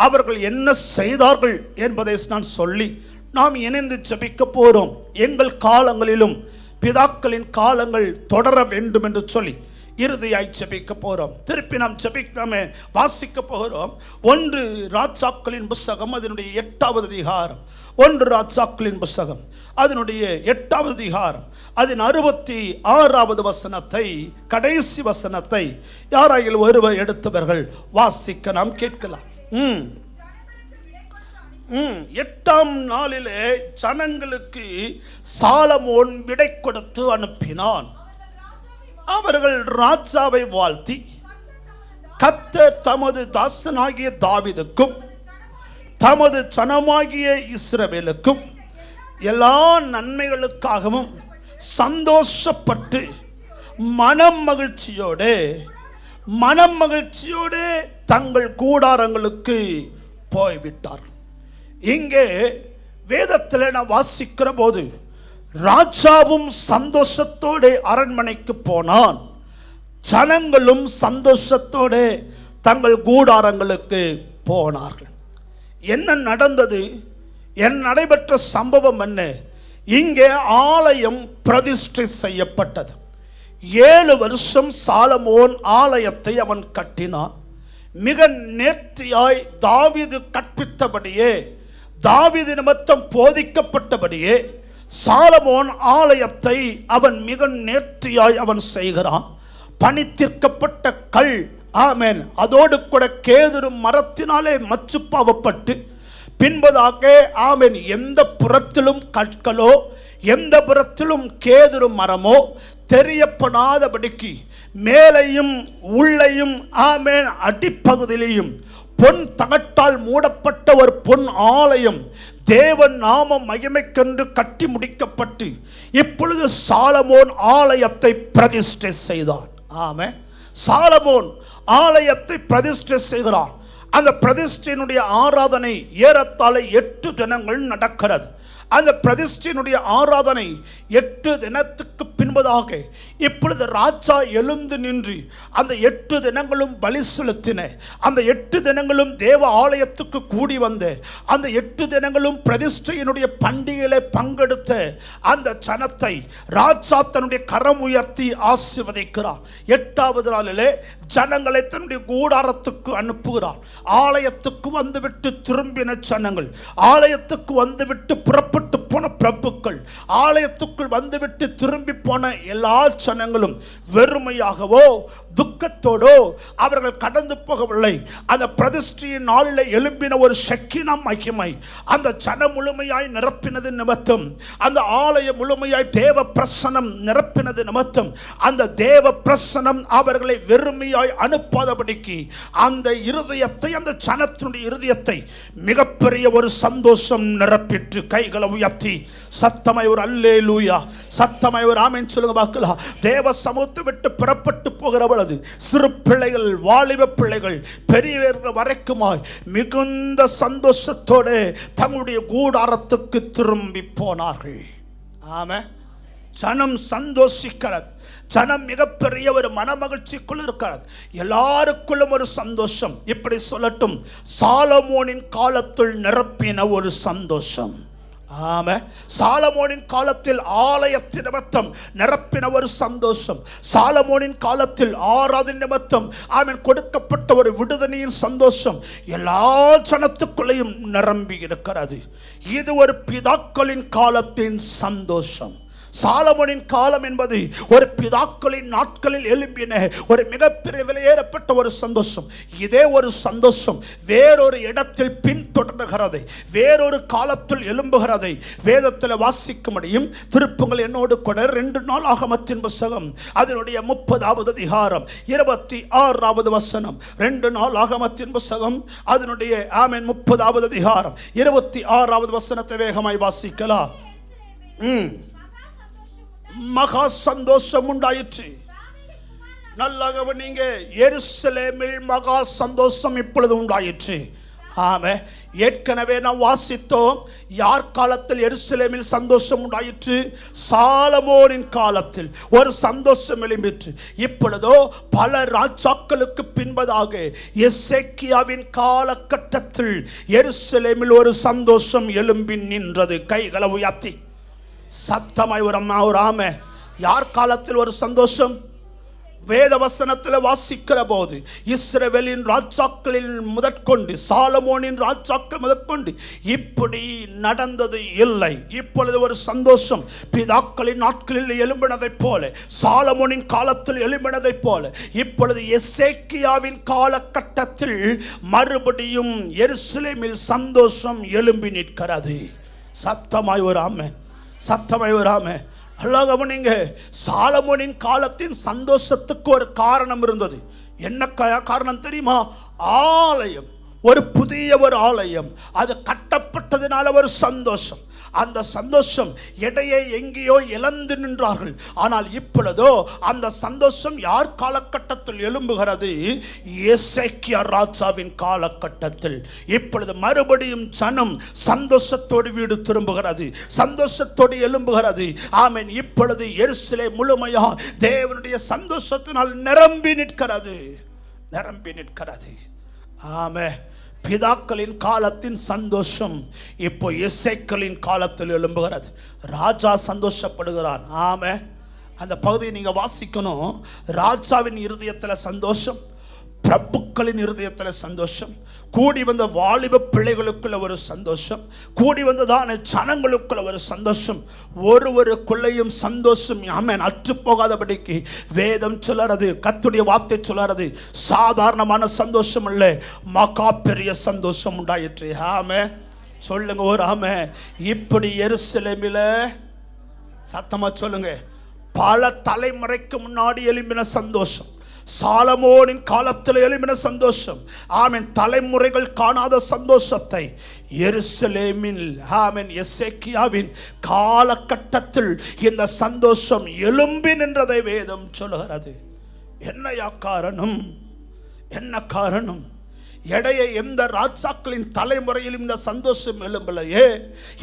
அவர்கள் என்ன செய்தார்கள் என்பதை நான் சொல்லி நாம் இணைந்து ஜெபிக்க போறோம். எங்கள் காலங்களிலும் பிதாக்களின் காலங்கள் தொடர வேண்டும் என்று சொல்லி இறுதியாய் ஜெபிக்க போறோம். திருப்பி நாம் ஜெபிக்காம வாசிக்க போகிறோம். 1 ராஜாக்களின் புஸ்தகம் அதனுடைய 8வது அதிகாரம். 1 ராஜாக்களின் புஸ்தகம் அதனுடைய 8வது அதிகாரம் அதன் 66வது வசனத்தை, கடைசி வசனத்தை யாராயில் ஒருவர் எடுத்தவர்கள் வாசிக்க நாம் கேட்கலாம். 8ஆம் நாளிலே ஜனங்களுக்கு சாலமோன் விடை கொடுத்து அனுப்பினான். அவர்கள் ராஜாவை வாழ்த்தி, கர்த்தர் தமது தாசனாகிய தாவீதுக்கும் தமது ஜனமாகிய இஸ்ரவேலுக்கும் எல்லா நன்மைகளுக்காகவும் சந்தோஷப்பட்டு மனம் மகிழ்ச்சியோடு மனம் மகிழ்ச்சியோடு தங்கள் கூடாரங்களுக்கு போய்விட்டார். இங்கே வேதத்தில் நான் வாசிக்கிற போது ராஜாவும் சந்தோஷத்தோடு அரண்மனைக்கு போனான், ஜனங்களும் சந்தோஷத்தோடு தங்கள் கூடாரங்களுக்கு போனார்கள். என்ன நடந்தது? நடைபெற்ற சம்பவம் என்ன? இங்கே ஆலயம் பிரதிஷ்டை செய்யப்பட்டது. 7 வருஷம் சாலமோன் ஆலயத்தை அவன் கட்டினான். மிக நேர்த்தியாய் தாவீது கற்பித்தபடியே, தாவீது நிமித்தம் போதிக்கப்பட்டபடியே சாலமோன் ஆலயத்தை அவன் மிக நேர்த்தியாய் அவன் செய்கிறான். பனித்திருக்கப்பட்ட கல், ஆமென், அதோடு கூட கேதுரு மரத்தினாலே மச்சு பாவப்பட்டு பின்பதாக, ஆமென், எந்த புறத்திலும் கற்களோ எந்த புறத்திலும் கேதுரு மரமோ தெரியப்படாதபடிக்கு மேலையும் உள்ளையும், ஆமென், அடிப்பகுதியிலையும் பொன் தகட்டால் மூடப்பட்ட ஒரு பொன் ஆலயம் தேவன் நாம மகிமைக்கென்று கட்டி முடிக்கப்பட்டு இப்பொழுது சாலமோன் ஆலயத்தை பிரதிஷ்டை செய்தான். ஆமென். சாலமோன் ஆலயத்தை பிரதிஷ்டை செய்கிறான். அந்த பிரதிஷ்டையினுடைய ஆராதனை ஏறத்தாழ 8 தினங்கள் நடக்கிறது. அந்த பிரதிஷ்டையினுடைய ஆராதனை 8 தினத்துக்கு பின்பதாக இப்பொழுது ராஜா எழுந்து நின்று அந்த 8 தினங்களும் பலி செலுத்தின, அந்த 8 தினங்களும் தேவ ஆலயத்துக்கு கூடி வந்த, அந்த 8 தினங்களும் பிரதிஷ்டையினுடைய பண்டிகையிலே பங்கெடுத்த அந்த ஜனத்தை ராஜா தன்னுடைய கரம் உயர்த்தி ஆசீர்வதிக்கிறார். 8வது நாளிலே ஜனங்களை தன்னுடைய கூடாரத்துக்கு அனுப்புகிறார். ஆலயத்துக்கு வந்துவிட்டு திரும்பின ஜனங்கள், ஆலயத்துக்கு வந்துவிட்டு புறப்பட்டு போன பிரபுக்கள், ஆலயத்துக்குள் வந்துவிட்டு திரும்பி போன எல்லா ஜனங்களும் வெறுமையாகவோ துக்கத்தோடோ அவர்கள் கடந்து போகவில்லை. அந்த பிரதிஷ்டையின் நாளில் எழும்பின ஒரு ஷக்கினம் மகிமை அந்த ஜனம் முழுமையாய் நிரப்பினது நிமித்தம், அந்த ஆலயம் முழுமையாய் தேவ பிரசனம் நிரப்பினது நிமித்தம், அந்த தேவ பிரசனம் அவர்களை வெறுமையாய் அனுப்பாதபடிக்கு அந்த இருதயத்தை, அந்த ஜனத்தினுடைய இருதயத்தை மிகப்பெரிய ஒரு சந்தோஷம் நிரப்பிற்று. கைகளை உயர்த்தி சத்தமாய் ஒரு அல்லேலூயா, சத்தமாய் ஒரு ஆமென் சொல்லுங்க பார்க்கலாம். தேவ சமூகத்தை விட்டு புறப்பட்டு போகிற பொழுது சிறு பிள்ளைகள், வாலிப பிள்ளைகள், பெரியவர்கள் வரைக்குமாய் மிகுந்த சந்தோஷத்தோடு தங்களுடைய கூடாரத்துக்கு திரும்பி போனார்கள். ஆமென். ஜனம் சந்தோஷிக்கிறது. ஜனம் மிகப்பெரிய ஒரு மனமகிழ்ச்சிக்குள் இருக்கிறது. எல்லாருக்குள்ளும் ஒரு சந்தோஷம். இப்படி சொல்லட்டும், சாலமோனின் காலத்தில் நிரப்பின ஒரு சந்தோஷம். ஆமென். சாலமோனின் காலத்தில் ஆலயத்தின் நிமித்தம் நிரப்பின ஒரு சந்தோஷம். சாலமோனின் காலத்தில் ஆராதனை நிமித்தம், ஆமென், கொடுக்கப்பட்ட ஒரு விடுதலையின் சந்தோஷம் எல்லா ஜனத்துக்குள்ளேயும் நிரம்பி இருக்கிறது. இது ஒரு பிதாக்களின் காலத்தின் சந்தோஷம். சாலமோனின் காலம் என்பது ஒரு பிதாக்களின் நாட்களில் எழும்பின ஒரு மிகப்பெரிய விலையேறப்பட்ட ஒரு சந்தோஷம். இதே ஒரு சந்தோஷம் வேறொரு இடத்தில் பின்தொடர்கிறது, வேறொரு காலத்தில் எழும்புகிறது. வேதத்தில் வாசிக்க முடியும். திருப்புங்கள் என்னோடு கூட 2 நாளாகமத்தின் புத்தகம் அதனுடைய 30வது அதிகாரம் 26வது வசனம். 2 நாளாகமத்தின் புத்தகம் அதனுடைய, ஆமென், 30வது அதிகாரம் 26வது வசனத்தை வேகமாய் வாசிக்கலாம். மகா சந்தோஷம் உண்டாயிற்று. நல்லா கவனிங்க, எருசலேமில் மகா சந்தோஷம் இப்பொழுது உண்டாயிற்று. ஆமென். ஏற்கனவே நாம் வாசித்தோம். யார் காலத்தில் எருசலேமில் சந்தோஷம் உண்டாயிற்று? சாலமோனின் காலத்தில் ஒரு சந்தோஷம் எழும்பிற்று. இப்பொழுதோ பல ராஜாக்களுக்கு பின்பதாக எசேக்கியாவின் காலகட்டத்தில் எருசலேமில் ஒரு சந்தோஷம் எழும்பி நின்றது. கைகளை உயர்த்தி சத்தமாய் ஒரு ஆமென். யார் காலத்தில் ஒரு சந்தோஷம்? வேத வசனத்தில் வாசிக்கிற போது இஸ்ரவேலின் ராஜாக்களில் முதற்கொண்டு, சாலமோனின் ராஜாக்கள் முதற்கொண்டு இப்படி நடந்தது இல்லை. இப்பொழுது ஒரு சந்தோஷம் பிதாக்களின் நாட்களில் எழும்பினதைப் போல, சாலமோனின் காலத்தில் எழும்பினதைப் போல இப்பொழுது எசேக்கியாவின் காலகட்டத்தில் மறுபடியும் எருசலேமில் சந்தோஷம் எழும்பி நிற்கிறது. சத்தமாய் ஒரு ஆமென், சத்தமாய் ஒரு ஆமென். நல்லா கவனிங்க, சாலமோனின் காலத்தின் சந்தோஷத்துக்கு ஒரு காரணம் இருந்தது. என்ன காரணம் தெரியுமா? ஆலயம் ஒரு புதிய ஒரு ஆலயம் அது கட்டப்பட்டதினால ஒரு சந்தோஷம். அந்த சந்தோஷம் எடையை எங்கேயோ இழந்து நின்றார்கள். ஆனால் இப்பொழுதோ அந்த சந்தோஷம் யார் காலகட்டத்தில் எழும்புகிறது? எசேக்கியா ராஜாவின் காலகட்டத்தில். இப்பொழுது மறுபடியும் ஜனம் சந்தோஷத்தோடு வீடு திரும்புகிறது, சந்தோஷத்தோடு எழும்புகிறது. ஆமென். இப்பொழுது எருசலேம் முழுமையா தேவனுடைய சந்தோஷத்தினால் நிரம்பி நிற்கிறது, நிரம்பி நிற்கிறது. ஆமென். பிதாக்களின் காலத்தின் சந்தோஷம் இப்போ எசேக்கியேலின் காலத்தில் எழும்புகிறது. ராஜா சந்தோஷப்படுகிறான். ஆமென். அந்த பகுதியை நீங்க வாசிக்கணும். ராஜாவின் இருதயத்தில் சந்தோஷம், பிரபுக்களின் இருதயத்தில் சந்தோஷம், கூடி வந்த வாலிப பிள்ளைகளுக்குள்ள ஒரு சந்தோஷம், கூடி வந்ததான ஜனங்களுக்குள்ள ஒரு சந்தோஷம், ஒருவருக்குள்ளையும் சந்தோஷம் ஆமென் அற்று போகாதபடிக்கு வேதம் சொல்லுறது, கர்த்தருடைய வார்த்தை சொல்லுறது. சாதாரணமான சந்தோஷம் அல்ல, மகா பெரிய சந்தோஷம் உண்டாயிற்று. ஆமென். சொல்லுங்க ஒரு ஆமென். இப்படி எருசலேமில சத்தமா சொல்லுங்க, பல தலைமுறைக்கு முன்னாடி எழும்பின சந்தோஷம், சாலமோனின் காலத்தில் எழும்பின சந்தோஷம். ஆமென். தலைமுறைகள் காணாத சந்தோஷத்தை எருசலேமில் ஆமென் எசேக்கியாவின் காலகட்டத்தில் இந்த சந்தோஷம் எழும்பி நின்றதை வேதம் சொல்லுகிறது. என்னையா காரணம்? என்ன காரணம்? எடையை எந்த ராஜாக்களின் தலைமுறையிலும் இந்த சந்தோஷம் எழும்பலையே.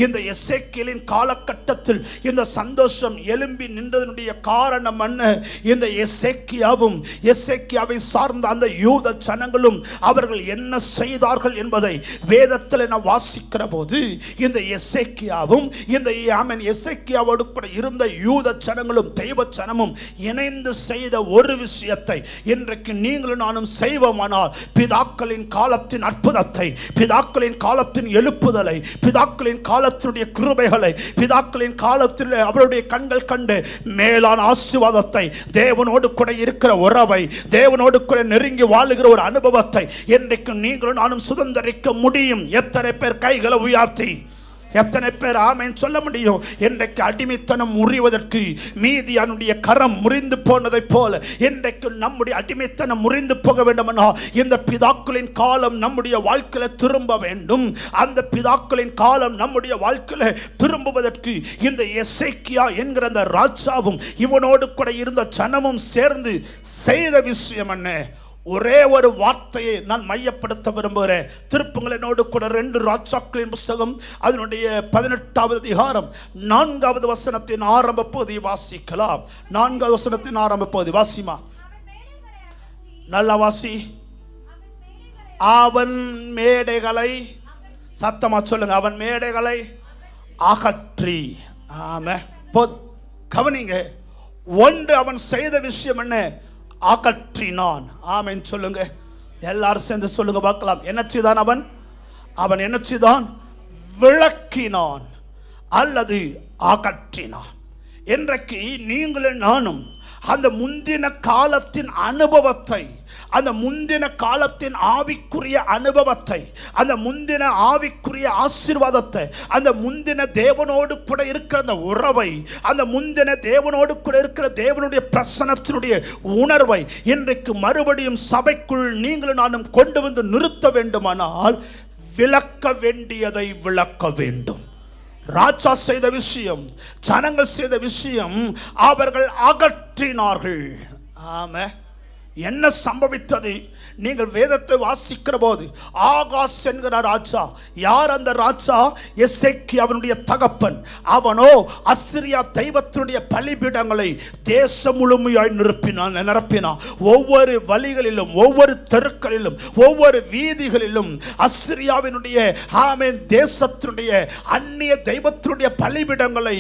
இந்த எசேக்கியேலின் காலகட்டத்தில் இந்த சந்தோஷம் எழும்பி நின்றதனுடைய காரணம் என்ன? இந்த எசேக்கியாவும் எசேக்கியாவை சார்ந்த அந்த யூத ஜனங்களும் அவர்கள் என்ன செய்தார்கள் என்பதை வேதத்தில் நான் வாசிக்கிற போது, இந்த எசேக்கியாவும் இந்த ஆமென் எசேக்கியாவோடு கூட இருந்த யூத ஜனங்களும் தெய்வ ஜனமும் இணைந்து செய்த ஒரு விஷயத்தை இன்றைக்கு நீங்களும் நானும் செய்வோமானால், பிதாக்களின் காலத்தின் அற்புதத்தை, பிதாக்களின் காலத்தின் எழுப்புதலை, பிதாக்களின் காலத்தினுடைய கிருபைகளை, பிதாக்களின் காலத்தில் அவருடைய கண்கள் கண்டு மேலான ஆசீர்வாதத்தை, தேவனோடு கூட இருக்கிற உறவை, தேவனோடு கூட நெருங்கி வாழுகிற ஒரு அனுபவத்தை இன்றைக்கு நீங்களும் நானும் சுதந்திரிக்க முடியும். எத்தனை பேர் கைகளை உயர்த்தி எத்தனை பேர் ஆமென் சொல்ல முடியும்? இன்றைக்கு அடிமைத்தனம் முறிவதற்கு மீதியானுடைய கரம் முறிந்து போனதை போல இன்றைக்கு நம்முடைய அடிமைத்தனம் முறிந்து போக வேண்டுமானால் இந்த பிதாக்களின் காலம் நம்முடைய வாழ்க்கையில திரும்ப வேண்டும். அந்த பிதாக்களின் காலம் நம்முடைய வாழ்க்கையில திரும்புவதற்கு இந்த எசேக்கியா என்கிற அந்த ராஜாவும் இவனோடு கூட இருந்த ஜனமும் சேர்ந்து செய்த விஷயம் என்ன? ஒரே ஒரு வார்த்தையை நான் மையப்படுத்த விரும்புகிறேன். திருப்புங்களோடு கூட 2 ராஜாக்களின் புத்தகம் அதனுடைய 18வது அதிகாரம் 4வது வசனத்தின் ஆரம்ப பகுதியை வாசிக்கலாம். 4வது வசனத்தின் ஆரம்ப பகுதி வாசிமா, நல்ல வாசி. அவன் மேடைகளை, சத்தமா சொல்லுங்க, அவன் மேடைகளை அகற்றி. ஆமென். கவனிங்க, ஒன்று அவன் செய்த விஷயம் என்ன? அகற்றினான். ஆமென் சொல்லுங்க, எல்லாரும் சேர்ந்து சொல்லுங்க பார்க்கலாம். என்ன செய்தான் அவன்? அவன் என்ன செய்தான்? விளக்கினான் அல்லது அகற்றினான். இன்றைக்கு நீங்களும் நானும் அந்த முந்தின காலத்தின் அனுபவத்தை, அந்த முந்தின காலத்தின் ஆவிக்குரிய அனுபவத்தை, அந்த முந்தின ஆவிக்குரிய ஆசீர்வாதத்தை, அந்த முந்தின தேவனோடு கூட இருக்கிற அந்த உறவை, அந்த முந்தின தேவனோடு கூட இருக்கிற தேவனுடைய பிரசன்னத்தினுடைய உணர்வை இன்றைக்கு மறுபடியும் சபைக்குள் நீங்களும் நானும் கொண்டு வந்து நிறுத்த வேண்டுமானால் விளக்க வேண்டியதை விளக்க வேண்டும். ராஜா செய்த விஷயம், ஜனங்கள் செய்த விஷயம், அவர்கள் அகற்றினார்கள். ஆமென். என்ன சம்பவித்தது? நீங்கள் வேதத்தை வாசிக்கிற போது ஆகாஸ் என்கிற ராஜா, யார் அந்த ராஜா? எசேக்கியாவினுடைய தகப்பன். அவனோ அசிரியா தெய்வத்தினுடைய பலிபீடங்களை தேசம் முழுமையாய் நிரப்பினான். ஒவ்வொரு வழிகளிலும், ஒவ்வொரு தெருக்களிலும், ஒவ்வொரு வீதிகளிலும் அசிரியாவினுடைய ஆமென் தேசத்தினுடைய அந்நிய தெய்வத்தினுடைய பலிபீடங்களை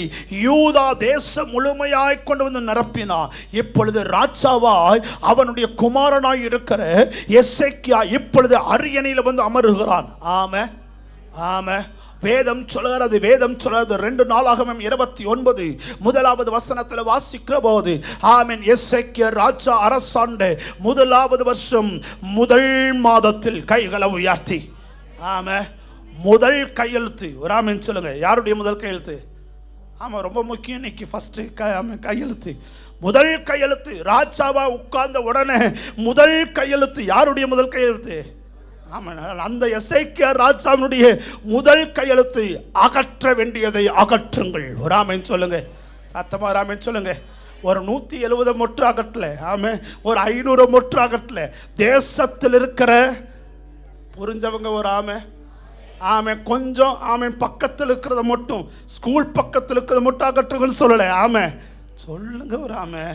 யூதா தேசம் முழுமையாய் கொண்டு வந்து நிரப்பினான். இப்பொழுது ராஜாவாய் அவனுடைய குமாரனாய் இருக்கிற எசேக்கியா இப்பொழுது அரியணையில் வந்து அமருகிறான். ஆமென். ஆமென். வேதம் சொல்கிறது 2 நாளாகமம் 29 முதலாவது வசனத்தில் வாசிக்கிற போது, ஆமென், எசேக்கியா ராஜா அரசாண்ட 1வது வருஷம் 1 மாதத்தில் கைகளை உயர்த்தி, ஆமென், முதல் கையெழுத்து. ஒரு ஆமென் சொல்லுங்க. யாருடைய முதல் கையெழுத்து? ஆமாம், ரொம்ப முக்கியம் இன்னைக்கு. ஃபர்ஸ்ட் கையெழுத்து, முதல் கையெழுத்து. ராஜாவா உட்கார்ந்த உடனே முதல் கையெழுத்து. யாருடைய முதல் கையெழுத்து? ஆமாம், அந்த எசேக்கியா ராஜாவினுடைய முதல் கையெழுத்து அகற்ற வேண்டியதை அகற்றுங்கள். ஒரு ஆமென் சொல்லுங்க, சத்தமா ஒரு ஆமென் சொல்லுங்க. ஒரு 170 மொட்டு அகற்றல, ஆமே, ஒரு 500 மொட்டு அகற்றல. தேசத்தில் இருக்கிற புரிஞ்சவங்க ஒரு ஆமே ஆமே கொஞ்சம் ஆமே பக்கத்தில் இருக்கிறத மட்டும், ஸ்கூல் பக்கத்தில் இருக்கிறத மட்டும் அகற்றுங்கன்னு சொல்லலை. ஆமே சொல்லுங்க ஒரு ஆமே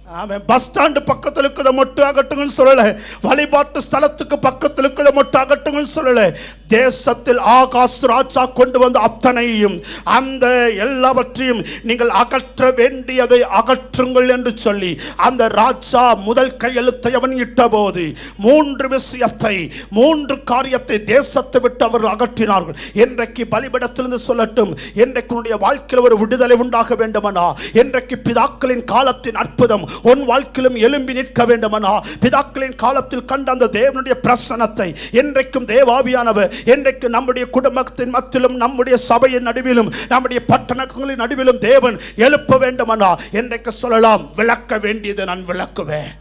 ஆமே. பஸ் ஸ்டாண்டு பக்கத்தில் இருக்கிறத மட்டும் அகற்றுங்கன்னு சொல்லலை. வழிபாட்டு ஸ்தலத்துக்கு பக்கத்தில் இருக்கிறத மட்டும் அகற்றுங்கன்னு சொல்லலை. தேசத்தில் ஆகாஷ் ராஜா கொண்டு வந்த அத்தனையும் அந்த எல்லாவற்றையும் நீங்கள் அகற்ற வேண்டியதை அகற்றுங்கள் என்று சொல்லி அந்த ராஜா முதல் கையெழுத்தை அவன் இட்ட போது 3 விஷயத்தை 3 காரியத்தை தேசத்தை விட்டு அவர்கள் அகற்றினார்கள். இன்றைக்கு பலிபீடத்திலிருந்து சொல்லட்டும், இன்றைக்கு வாழ்க்கையில் ஒரு விடுதலை உண்டாக வேண்டுமனா, இன்றைக்கு பிதாக்களின் காலத்தின் அற்புதம் உன் வாழ்க்கையிலும் எழும்பி நிற்க வேண்டுமனா, பிதாக்களின் காலத்தில் கண்ட அந்த தேவனுடைய பிரசன்னத்தை இன்றைக்கும் தேவாவியானவர் இன்றைக்கு நம்முடைய குடும்பத்தின் மத்தியிலும் நம்முடைய சபையின் நடுவிலும் நம்முடைய பட்டணங்களின் நடுவிலும் தேவன் எழுப்ப வேண்டுமனா, இன்றைக்கு சொல்லலாம், விளக்க வேண்டியது நான் விளக்குவேன்.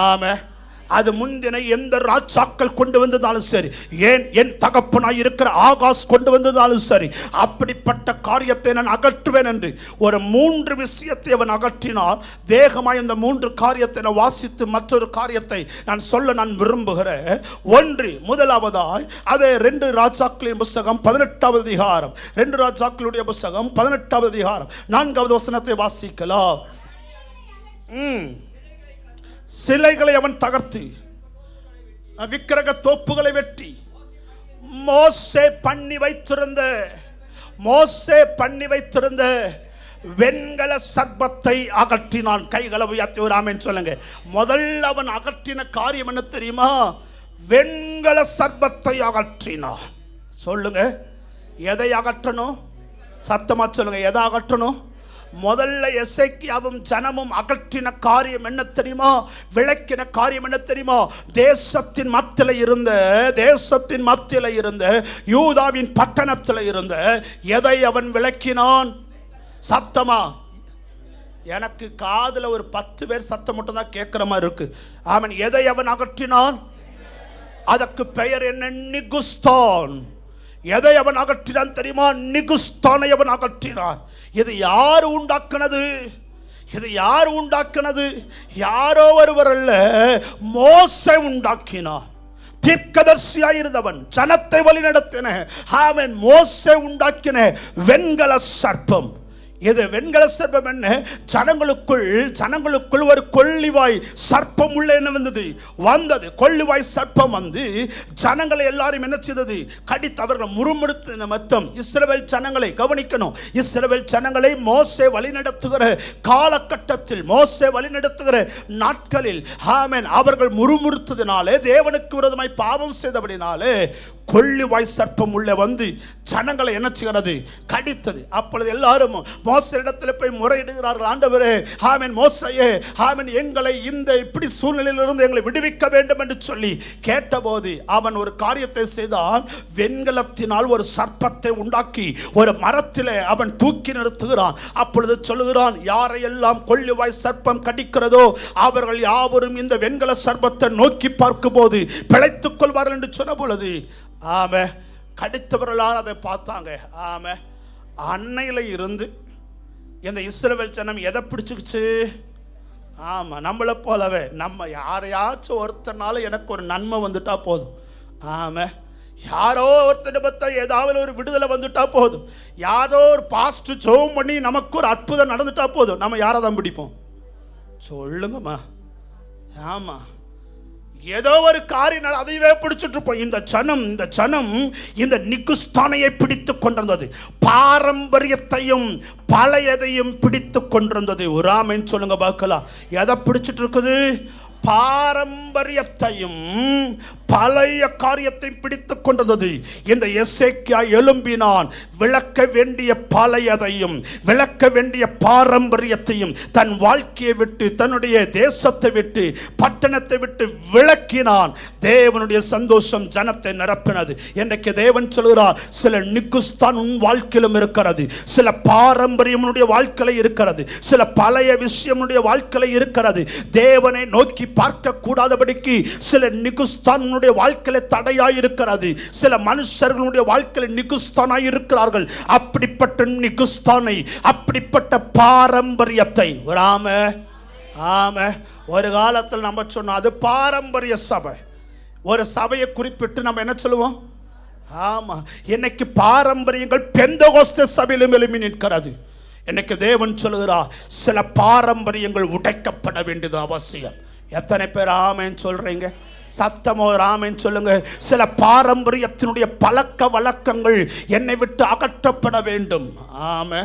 ஆமே, அது முந்தின எந்த ராஜாக்கள் கொண்டு வந்ததாலும் சரி, ஏன் என் தகப்பனாய் இருக்கிற ஆகாஷ் கொண்டு வந்ததாலும் சரி, அப்படிப்பட்ட காரியத்தை நான் அகற்றுவேன் என்று ஒரு 3 விஷயத்தை அவன் அகற்றினார். வேகமாய் இந்த 3 காரியத்தை நான் வாசித்து மற்றொரு காரியத்தை நான் சொல்ல நான் விரும்புகிறேன். முதலாவதாய் அதே 2 ராஜாக்களின் புஸ்தகம் 18வது அதிகாரம், 2 ராஜாக்களுடைய புஸ்தகம் 18வது அதிகாரம் 4வது வசனத்தை வாசிக்கலாம். சிலைகளை அவன் தகர்த்து விக்கிரக தோப்புகளை வெட்டி மோசே பண்ணி வைத்திருந்த வெண்கல சர்ப்பத்தை அகற்றினான். கைகளை உயர்த்தி ஒரு ஆமென் சொல்லுங்க. முதல்ல அவன் அகற்றின காரியம் என்ன தெரியுமா? வெண்கல சர்ப்பத்தை அகற்றினான். சொல்லுங்க, எதை அகற்றணும்? சத்தமா சொல்லுங்க, எதை அகற்றணும்? முதல்ல எசேக்கியாவும் ஜனமும் அகற்றின காரியம் என்ன தெரியுமா? விளக்கின காரியம் என்ன தெரியுமா? தேசத்தின் மத்தியில இருந்த யூதாவின் பட்டணத்தில் இருந்த எதை அவன் விளக்கினான்? சத்தமா, எனக்கு காதுல ஒரு 10 பேர் சத்தம் மட்டும் தான் கேட்கிற மாதிரி இருக்கு. அவன் எதை அவன் அகற்றினான்? அதற்கு பெயர் என்ன? நிகுஸ்தான். எதை அவன் அகற்றினான் தெரியுமா? நிகுஸ்தானை அவன் அகற்றினான். இது யார் உண்டாக்குனது? யாரோ ஒருவர் அல்ல, மோசே உண்டாக்கினான். தீர்க்கதரிசியாயிருந்தவன், ஜனத்தை வழிநடத்தின அவன் மோசே உண்டாக்கின வெண்கல சர்ப்பம். இது வெண்கல சர்ப்பம் என்ன? ஜனங்களுக்குள் ஒரு கொள்ளிவாய் சர்ப்பம் உள்ள என்ன வந்தது. கொள்ளிவாய் சர்ப்பம் வந்து ஜனங்களை எல்லாரும் என்ன செய்தது? கடித்து அவர்கள் முறுமுறுத்து நிமித்தம் இஸ்ரவேல் ஜனங்களை கவனிக்கணும். இஸ்ரவேல் ஜனங்களை மோசே வழிநடத்துகிற காலகட்டத்தில், மோசே வழிநடத்துகிற நாட்களில் அவர்கள் முறுமுறுத்ததினாலே, தேவனுக்கு விரோதமாய் பாவம் செய்தபடினாலே கொள்ளிவாய் சர்ப்பம் உள்ள வந்து ஜனங்களை என்ன செய்கிறது? கடித்தது. அப்பொழுது எல்லாரும் மோசேயிடத்தில் போய் முறையிடுகிறார்கள். ஆண்டவரே, மோசேயே, எங்களை இந்த இப்படி சூழ்நிலையிலிருந்து எங்களை விடுவிக்க வேண்டும் என்று சொல்லி கேட்டபோது அவன் ஒரு காரியத்தை செய்தான். வெண்கலத்தினால் ஒரு சர்ப்பத்தை உண்டாக்கி ஒரு மரத்திலே அவன் தூக்கி நிறுத்துகிறான். அப்பொழுது சொல்லுகிறான், யாரையெல்லாம் கொள்ளிவாய் சர்ப்பம் கடிக்கிறதோ அவர்கள் யாவரும் இந்த வெண்கல சர்ப்பத்தை நோக்கி பார்க்கும் போது பிழைத்துக் கொள்வார்கள் என்று சொன்ன பொழுது கடித்தவர்களால் அதை பார்த்தாங்க. அன்னையில இருந்து இந்த இஸ்ரவேல் ஜனம் எதை பிடிச்சுக்கிச்சு? நம்மளை போலவே நம்ம யாரையாச்சும் ஒருத்தனால எனக்கு ஒரு நன்மை வந்துட்டா போதும். யாரோ ஒருத்தனை பார்த்தா ஏதாவது ஒரு விடுதலை வந்துட்டா போதும். யாரோ ஒரு பாஸ்ட் ஜெபம் பண்ணி நமக்கு ஒரு அற்புதம் நடந்துட்டா போதும். நம்ம யாரை தான் பிடிப்போம்? சொல்லுங்கம்மா. ஏதோ ஒரு காரியம் அதையவே பிடிச்சிட்டு இருப்போம். இந்த ஜனம் இந்த நிகுஸ்தானையை பிடித்து கொண்டிருந்தது. பாரம்பரியத்தையும் பழையதையும் பிடித்து கொண்டிருந்தது. ஒரு ஆமென் சொல்லுங்க பார்க்கலாம். எதை பிடிச்சிட்டு இருக்குது? பாரம்பரியத்தையும் பழைய காரியத்தை பிடித்துக் கொண்டது. இந்த எசேக்கியா எழும்பினான். விளக்க வேண்டிய பழையதையும் விளக்க வேண்டிய பாரம்பரியத்தையும் தன் வாழ்க்கையை விட்டு, தன்னுடைய தேசத்தை விட்டு, பட்டணத்தை விட்டு விளக்கினான். தேவனுடைய சந்தோஷம் ஜனத்தை நிரப்பினது. இன்றைக்கு தேவன் சொல்கிறார், சில நிகுஸ்தான் உன் வாழ்க்கையிலும் இருக்கிறது, சில பாரம்பரியம் வாழ்க்கையில இருக்கிறது, சில பழைய விஷயம் வாழ்க்கையில இருக்கிறது. தேவனை நோக்கி பார்க்க கூடாதபடிக்கு சில நிகுஸ்தானுடைய வாழ்க்கையில தடையாயிருக்கிறது. சில மனுஷர்களுடைய வாழ்க்கையில நிகுஸ்தானாய் இருக்கிறார்கள். அப்படிப்பட்ட நிகுஸ்தானை, அப்படிப்பட்ட பாரம்பரியத்தை ஒரு காலத்தில் நம்ம சொன்னோம், அது பாரம்பரிய சபை. ஒரு சபையை குறிப்பிட்டு நம்ம என்ன சொல்லுவோம்? ஆமா, இன்னைக்கு பாரம்பரியங்கள் பெந்தகோஸ்தே சபையிலும் எழுப்பி நிற்கிறது. இன்னைக்கு தேவன் சொல்லுகிறார், சில பாரம்பரியங்கள் உடைக்கப்பட வேண்டியது அவசியம். எத்தனை பேர் ஆமென் சொல்றீங்க? சத்தமோ ஆமென் சொல்லுங்க. சில பாரம்பரியத்தினுடைய பழக்க வழக்கங்கள் என்னை விட்டு அகற்றப்பட வேண்டும். ஆமே.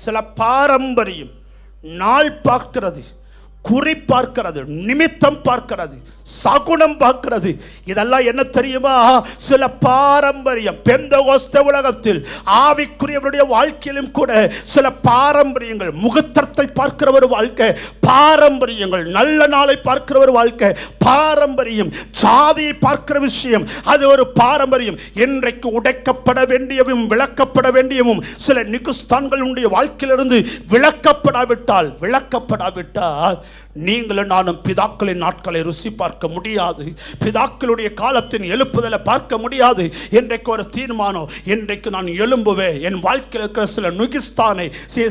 சில பாரம்பரியம் நாள் பார்க்கிறது, குறி பார்க்கிறது, நிமித்தம் பார்க்கிறது, சகுனம் பார்க்கிறது. இதெல்லாம் என்ன தெரியுமா? சில பாரம்பரியம். பெந்தகோஸ்தே உலகத்தில் ஆவிக்குரியவருடைய வாழ்க்கையிலும் கூட சில பாரம்பரியங்கள். முகூர்த்தத்தை பார்க்கிற ஒரு வாழ்க்கை பாரம்பரியங்கள், நல்ல நாளை பார்க்கிற ஒரு வாழ்க்கை பாரம்பரியம், சாதியை பார்க்கிற விஷயம் அது ஒரு பாரம்பரியம். இன்றைக்கு உடைக்கப்பட வேண்டியவும் விளக்கப்பட வேண்டியவும் சில நிகுஸ்தான்களுடைய வாழ்க்கையிலிருந்து விளக்கப்படாவிட்டால் நீங்களும் நானும் பிதாக்களின் நாட்களை ருசி பார்க்க முடியாது. பிதாக்களுடைய காலத்தின் எழுப்புதலை பார்க்க முடியாது. இன்றைக்கு ஒரு தீர்மானம், இன்றைக்கு நான் எழும்புவேன். என் வாழ்க்கையில் இருக்கிற சில நுகிஸ்தானை,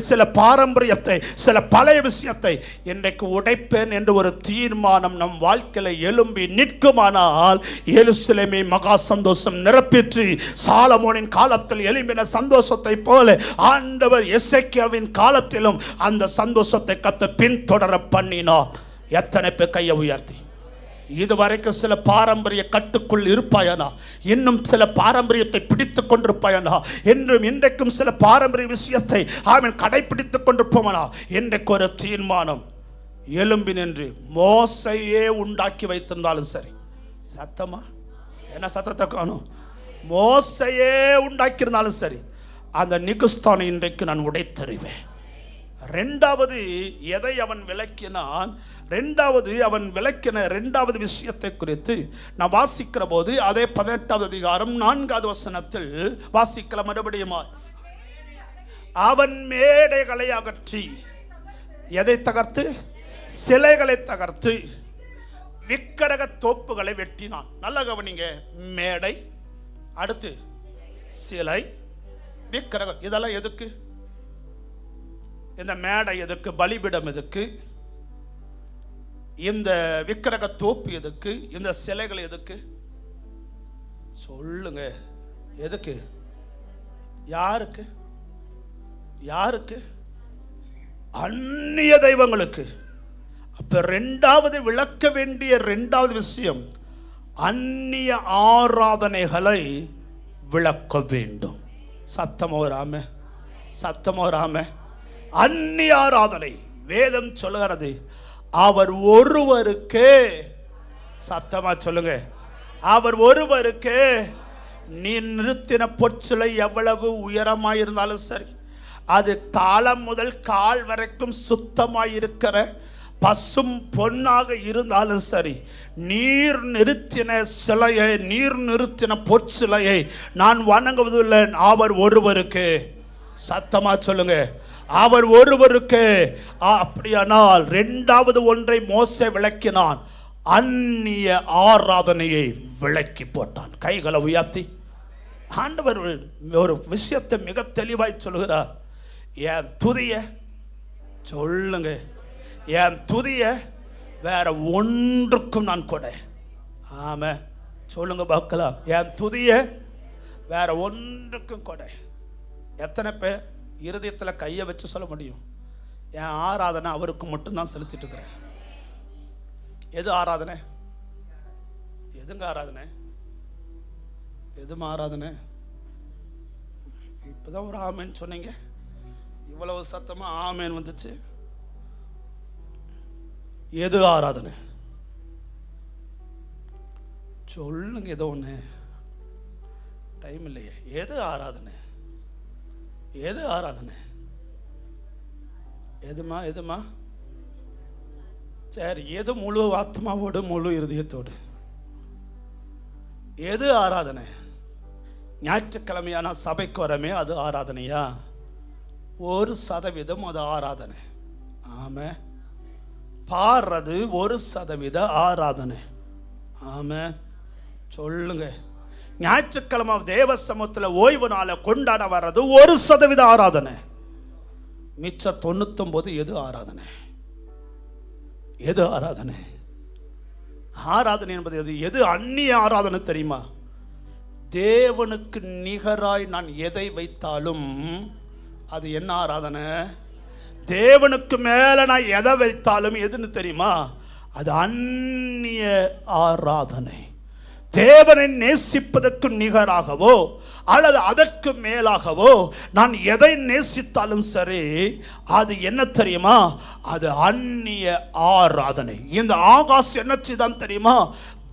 சில பாரம்பரியத்தை, சில பழைய விஷயத்தை இன்றைக்கு உடைப்பேன் என்று ஒரு தீர்மானம் நம் வாழ்க்கையில் எழும்பி நிற்குமானால் எருசலேமை மகா சந்தோஷம் நிரப்பிற்று. சாலமோனின் காலத்தில் எழும்பின சந்தோஷத்தை போல ஆண்டவர் எசேக்கியாவின் காலத்திலும் அந்த சந்தோஷத்தை கத்த பின்தொடர பண்ணினார். எத்தனை பேர் கையை உயர்த்தி இதுவரைக்கும் சில பாரம்பரிய கட்டுக்குள் இருப்பாயனா? இன்னும் சில பாரம்பரியத்தை பிடித்துக் கொண்டிருப்பாயனா? என்றும் இன்றைக்கும் சில பாரம்பரிய விஷயத்தை அவன் கடைபிடித்துக் கொண்டிருப்போமனா? இன்றைக்கு ஒரு தீர்மானம், எலும்பி நின்று மோசையே உண்டாக்கி வைத்திருந்தாலும் சரி. சத்தமா? என்ன சத்தத்தை காணும்? மோசையே உண்டாக்கியிருந்தாலும் சரி, அந்த நிகுஸ்தானை இன்றைக்கு நான் உடைத்தறிவேன். ரெண்டாவது எதை அவன் விளக்கினான்? அவன் விளக்கின இரண்டாவது விஷயத்தை குறித்து நான் வாசிக்கிற போது அதே 18வது அதிகாரம் 4வது வசனத்தில் வாசிக்கிற மறுபடியும், அவன் மேடைகளை அகற்றி, எதை தகர்த்து? சிலைகளை தகர்த்து விக்கிரக தோப்புகளை வெட்டினான். நல்ல கவனிங்க. மேடை, அடுத்து சிலை, விக்கிரகம். இதெல்லாம் எதுக்கு? இந்த மேடை எதுக்கு? பலிபீடம் எதுக்கு? இந்த விக்கிரக தோப்பு எதுக்கு? இந்த சிலைகள் எதுக்கு? சொல்லுங்க, எதுக்கு? யாருக்கு? அந்நிய தெய்வங்களுக்கு. அப்ப ரெண்டாவது விளக்க வேண்டிய இரண்டாவது விஷயம், அந்நிய ஆராதனைகளை விளக்க வேண்டும். சத்தமோ ராம. அந்நிய ஆராதனை வேதம் சொல்லுகிறது, அவர் ஒருவருக்கு, சத்தமா சொல்லுங்க, அவர் ஒருவருக்கு. நீ நிறுத்தின பொற்சிலை எவ்வளவு உயரமாயிருந்தாலும் சரி, அது தாளம் முதல் கால் வரைக்கும் சுத்தமாயிருக்கிற பசும் பொன்னாக இருந்தாலும் சரி, நீர் நிறுத்தின சிலையை, நீர் நிறுத்தின பொற்சிலையை நான் வணங்குவதில்லை. அவர் ஒருவருக்கு. சத்தமா சொல்லுங்க, அவர் ஒருவருக்கு. அப்படியானால் இரண்டாவது ஒன்றை மோசே விளக்கினான், அந்நிய ஆராதனையை விளக்கி போட்டான். கைகளை உயர்த்தி ஆண்டவர் ஒரு விஷயத்தை மிக தெளிவாய் சொல்லுகிறார். என் துதிய சொல்லுங்க, என் துதிய வேற ஒன்றுக்கும் நான் கொடை. ஆமா சொல்லுங்க பார்க்கலாம். என் துதிய வேற ஒன்றுக்கும் கொடை. எத்தனை பேர் இருதயத்தில் கையை வச்சு சொல்ல முடியும்? என் ஆராதனை அவருக்கு மட்டும்தான் செலுத்திட்டு இருக்கிறேன். எது ஆராதனை? எதுங்க ஆராதனை? எதுமா ஆராதனை? இப்பதான் ஒரு ஆமேன் சொன்னீங்க, இவ்வளவு சத்தமா ஆமேன் வந்துச்சு. எது ஆராதனை? சொல்லுங்க. ஏதோ ஒண்ணு, டைம் இல்லையே. எது ஆராதனை? எதுமா? சரி, எது முழு ஆத்மாவோடு முழு இருதயத்தோடு? எது ஆராதனை? ஞாயிற்றுக்கிழமையான சபைக்கு வரமே அது ஆராதனையா? 1% அது ஆராதனை. ஆமா. பாடுறது 1% ஆராதனை. ஆமென் சொல்லுங்க. ஞாயிற்றுக்கிழமை தேவ சமூகத்தில் ஓய்வு நாளை கொண்டாட வர்றது 1% ஆராதனை. மிச்ச 99 எது ஆராதனை? எது ஆராதனை? ஆராதனை என்பது எது? எது அந்நிய ஆராதனை தெரியுமா? தேவனுக்கு நிகராய் நான் எதை வைத்தாலும் அது என்ன ஆராதனை? தேவனுக்கு மேல நான் எதை வைத்தாலும் எதுன்னு தெரியுமா? அது அந்நிய ஆராதனை. தேவனை நேசிப்பதற்கு நிகராகவோ அல்லது அதற்கு மேலாகவோ நான் எதை நேசித்தாலும் சரி, அது என்ன தெரியுமா? அது அந்நிய ஆராதனை. இந்த ஆகாஷ் என்ன செய்தான் தெரியுமா?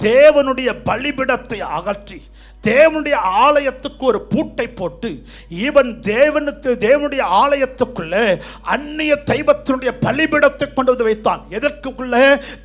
தேவனுடைய பலிபிடத்தை அகற்றி தேவனுடைய ஆலயத்துக்கு ஒரு பூட்டை போட்டு இவன் தேவனுடைய ஆலயத்துக்குள்ள அந்நிய தெய்வத்தினுடைய பலிபிடத்தை கொண்டு வந்து வைத்தான். எதற்குள்ள?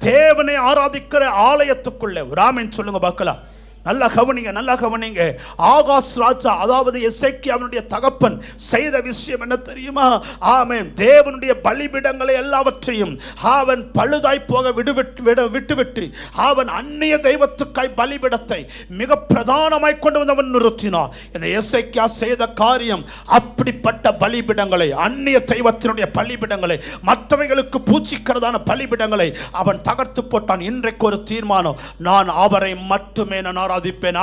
தேவனை ஆராதிக்கிற ஆலயத்துக்குள்ள. ராமன் சொல்லுங்க பார்க்கலாம். நல்லா கவனிங்க, நல்லா கவனிங்க. ஆகாஷ் ராஜா, அதாவது எசேக்கியாவினுடைய தகப்பன் செய்த விஷயம் என்ன தெரியுமா? ஆமென். தேவனுடைய பலிபீடங்களை எல்லாவற்றையும் அவன் பழுதாய் போக விட்டுவிட்டு அவன் அந்நிய தெய்வத்துக்காய் பலிபீடத்தை மிக பிரதானமாய் கொண்டு வந்து அவன் நிறுத்தினான். இந்த எசேக்கியா செய்த காரியம், அப்படிப்பட்ட பலிபீடங்களை, அந்நிய தெய்வத்தினுடைய பலிபீடங்களை, மற்றவைகளுக்கு பூச்சிக்கிறதான பலிபீடங்களை அவன் தகர்த்து போட்டான். இன்றைக்கு ஒரு தீர்மானம், நான் அவரை மட்டுமே நான் ஆராதிப்பேன்,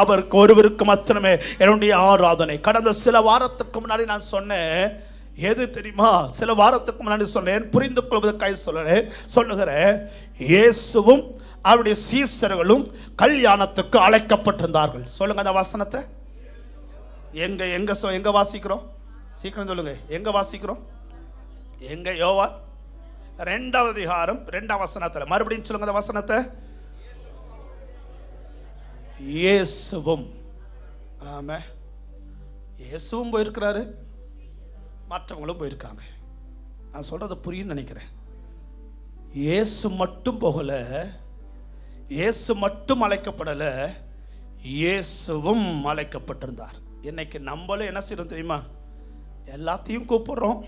அவருக்கு ஒருவருக்கு மாத்திரமே என்னுடைய ஆராதனை. கடந்த சில வாரத்துக்கு முன்னாடி நான் சொன்னேன், எது தெரியுமா? சில வாரத்துக்கு முன்னாடி சொன்னேன், புரிந்து கொள்வதற்காக சொல்லுகிறேன். இயேசுவும் அவருடைய சீசர்களும் கல்யாணத்துக்கு அழைக்கப்பட்டிருந்தார்கள். சொல்லுங்க அந்த வசனத்தை. எங்க வாசிக்கிறோம்? சீக்கிரம் சொல்லுங்க. எங்க வாசிக்கிறோம்? எங்க? யோவான் 2வது அதிகாரம் 2வது வசனத்துல. மறுபடியும் சொல்லுங்க அந்த வசனத்தை. இயேசுவும். ஆமா, இயேசுவும் போயிருக்கிறாரு, மற்றவங்களும் போயிருக்காங்க. நான் சொல்றது புரியும் நினைக்கிறேன். இயேசு மட்டும் போகல, இயேசு மட்டும் அழைக்கப்படல, இயேசுவும் அழைக்கப்பட்டிருந்தார். இன்னைக்கு நம்மளும் என்ன செய்யறோம் தெரியுமா? எல்லாத்தையும் கூப்பிடுறோம்.